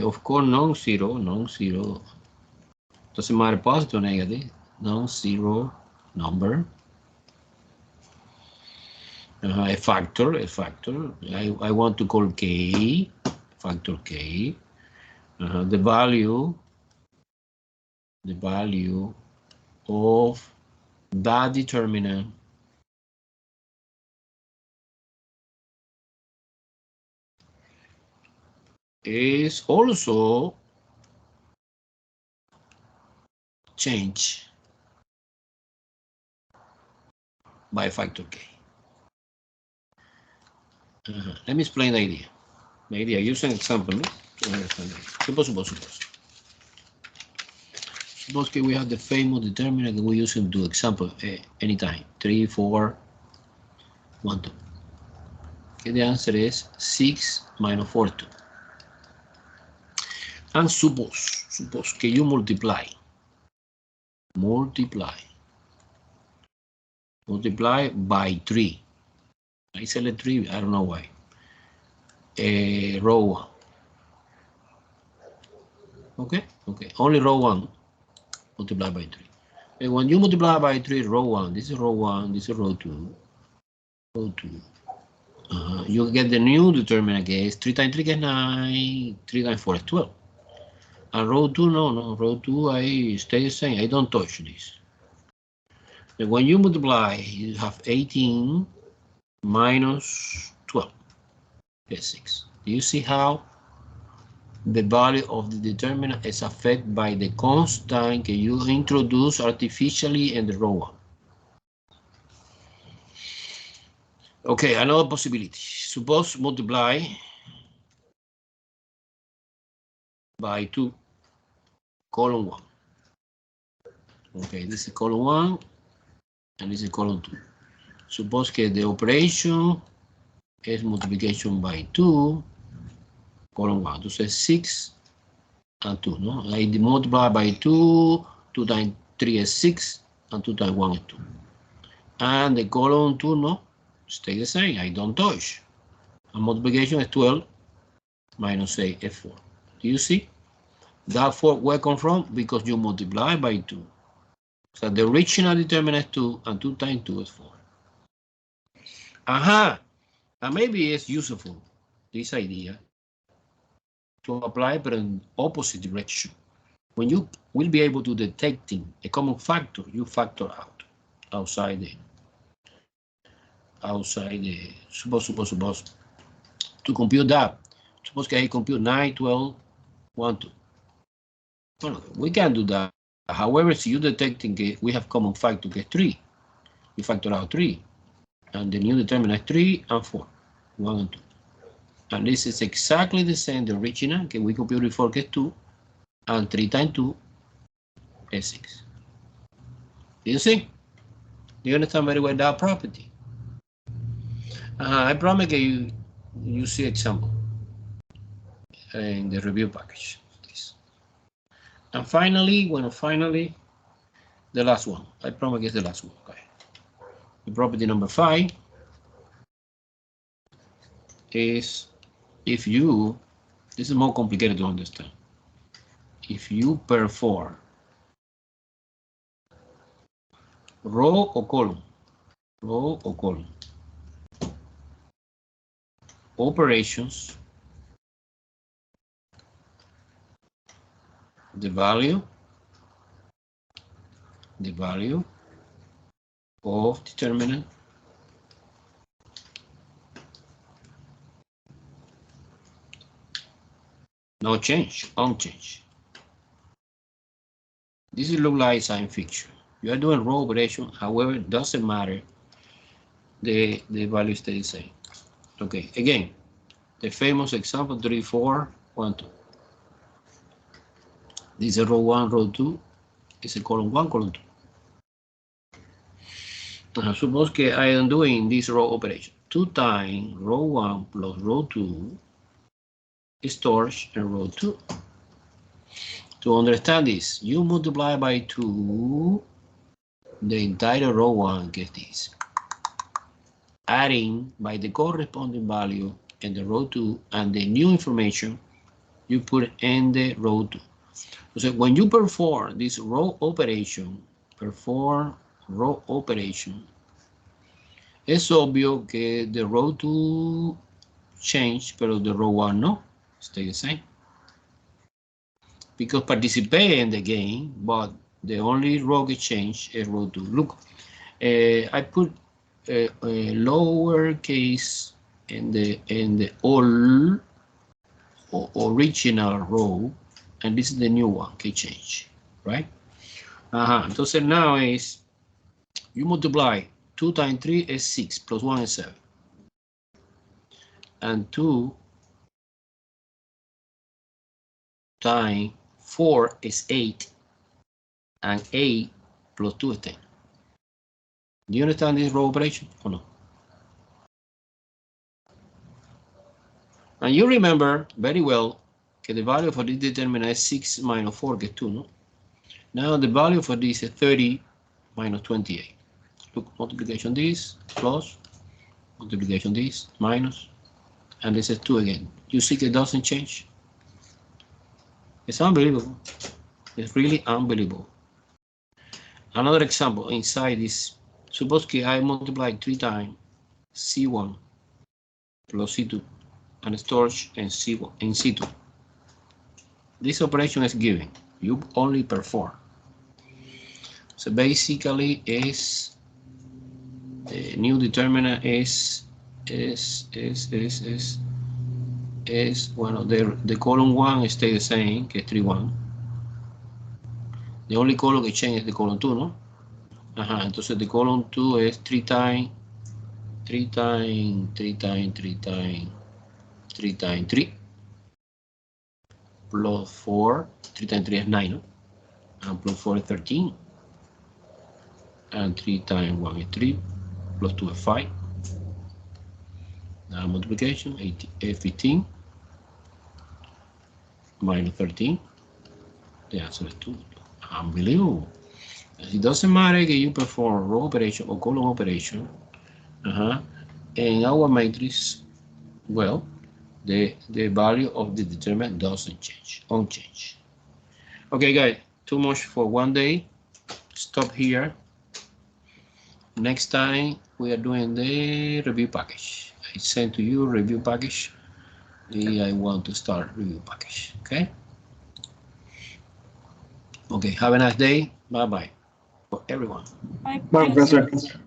of course non-zero doesn't matter positive or negative, non-zero number, a factor I want to call k, factor k, the value of that determinant is also changed by factor k. Let me explain the idea. Use an example to understand it. Suppose that we have the famous determinant that we use in do example anytime. 3, 4, 1, 2. Okay, the answer is 6 minus 4, 2. And suppose que you multiply by 3. I select 3, I don't know why. Row 1. Okay, only row 1 multiply by 3. And when you multiply by 3, row 1, this is row 1, this is row 2, you get the new determinant case. 3 times 3 is 9, 3 times 4 is 12. And row 2, no, row 2, I stay the same, I don't touch this. And when you multiply, you have 18 minus 12, is 6. Do you see how the value of the determinant is affected by the constant that you introduce artificially in the row 1? Okay, another possibility. Suppose multiply by 2, column 1. Okay, this is column 1, and this is column 2. Suppose that the operation is multiplication by 2, column 1. So 6 and 2, no? I multiply by 2, 2 times 3 is 6, and 2 times 1 is 2. And the column 2, no? Stay the same, I don't touch. And multiplication is 12 minus 8 is 4. Do you see? That 4 where come from? Because you multiply by 2. So the original determinant is 2, and 2 times 2 is 4. And maybe it's useful, this idea, to apply but in opposite direction. When you will be able to detecting a common factor, you factor out outside the suppose to compute that. Suppose que I compute 9, 12, 1, 2. Well, we can do that. However, if you detecting we have common factor que 3, you factor out 3, and the new determinant is 3 and 4, 1 and 2. And this is exactly the same, the original que we computed before que 2, and 3 times 2 is 6. Do you see? Do you understand very well that property? I promise that you see example in the review package. This. And finally, the last one. I promise it's the last one. Okay. The property number 5 is if you, this is more complicated to understand. If you perform row or column operations, the value of determinant no change, unchanged. This is look like science fiction. You are doing row operation, however, it doesn't matter. The value stays the same. Okay, again, the famous example 3, 4, 1, 2. This is row 1, row 2. It's a column 1, column 2. Suppose que I am doing this row operation. 2 times row 1 plus row 2 is storage in row 2. To understand this, you multiply by 2 the entire row 1 gets this. Adding by the corresponding value in the row 2 and the new information you put in the row 2. So when you perform this row operation, es obvio que the row 2 change, pero the row 1 no, stay the same. Because participate in the game, but the only row that change is row 2. Look, I put a lowercase in the all original row, and this is the new one que change, right? Entonces now is you multiply 2 times 3 is 6 plus 1 is 7, and 2 times 4 is 8, and 8 plus 2 is 10. Do you understand this row operation or no? And you remember very well that the value for this determinant is 6 minus 4 gets 2, no? Now the value for this is 30 minus 28. Look, multiplication this, plus, multiplication this, minus, and this is 2 again. You see it doesn't change? It's unbelievable. It's really unbelievable. Another example inside this, suppose that I multiply 3 times C1 plus C2 and storage in C1 in C2. This operation is given. You only perform. So basically, is the new determinant is well, the column 1 stay the same, que es 3, 1. The only column que change is the column 2, no? Entonces the column 2 is 3 times 3 plus 4, 3 times 3 is 9, no? And plus 4 is 13, and 3 times 1 is 3, plus 2 is 5. Now multiplication, 15 minus 13, the answer is 2. Unbelievable. It doesn't matter that you perform row operation or column operation. In our matrix, well, the value of the determinant doesn't change, unchanged. Okay, guys, too much for one day. stop here. Next time we are doing the review package. I send to you review package. I want to start review package. Okay. Okay. Have a nice day. Bye bye for everyone. Bye, Bye, professor. Professor.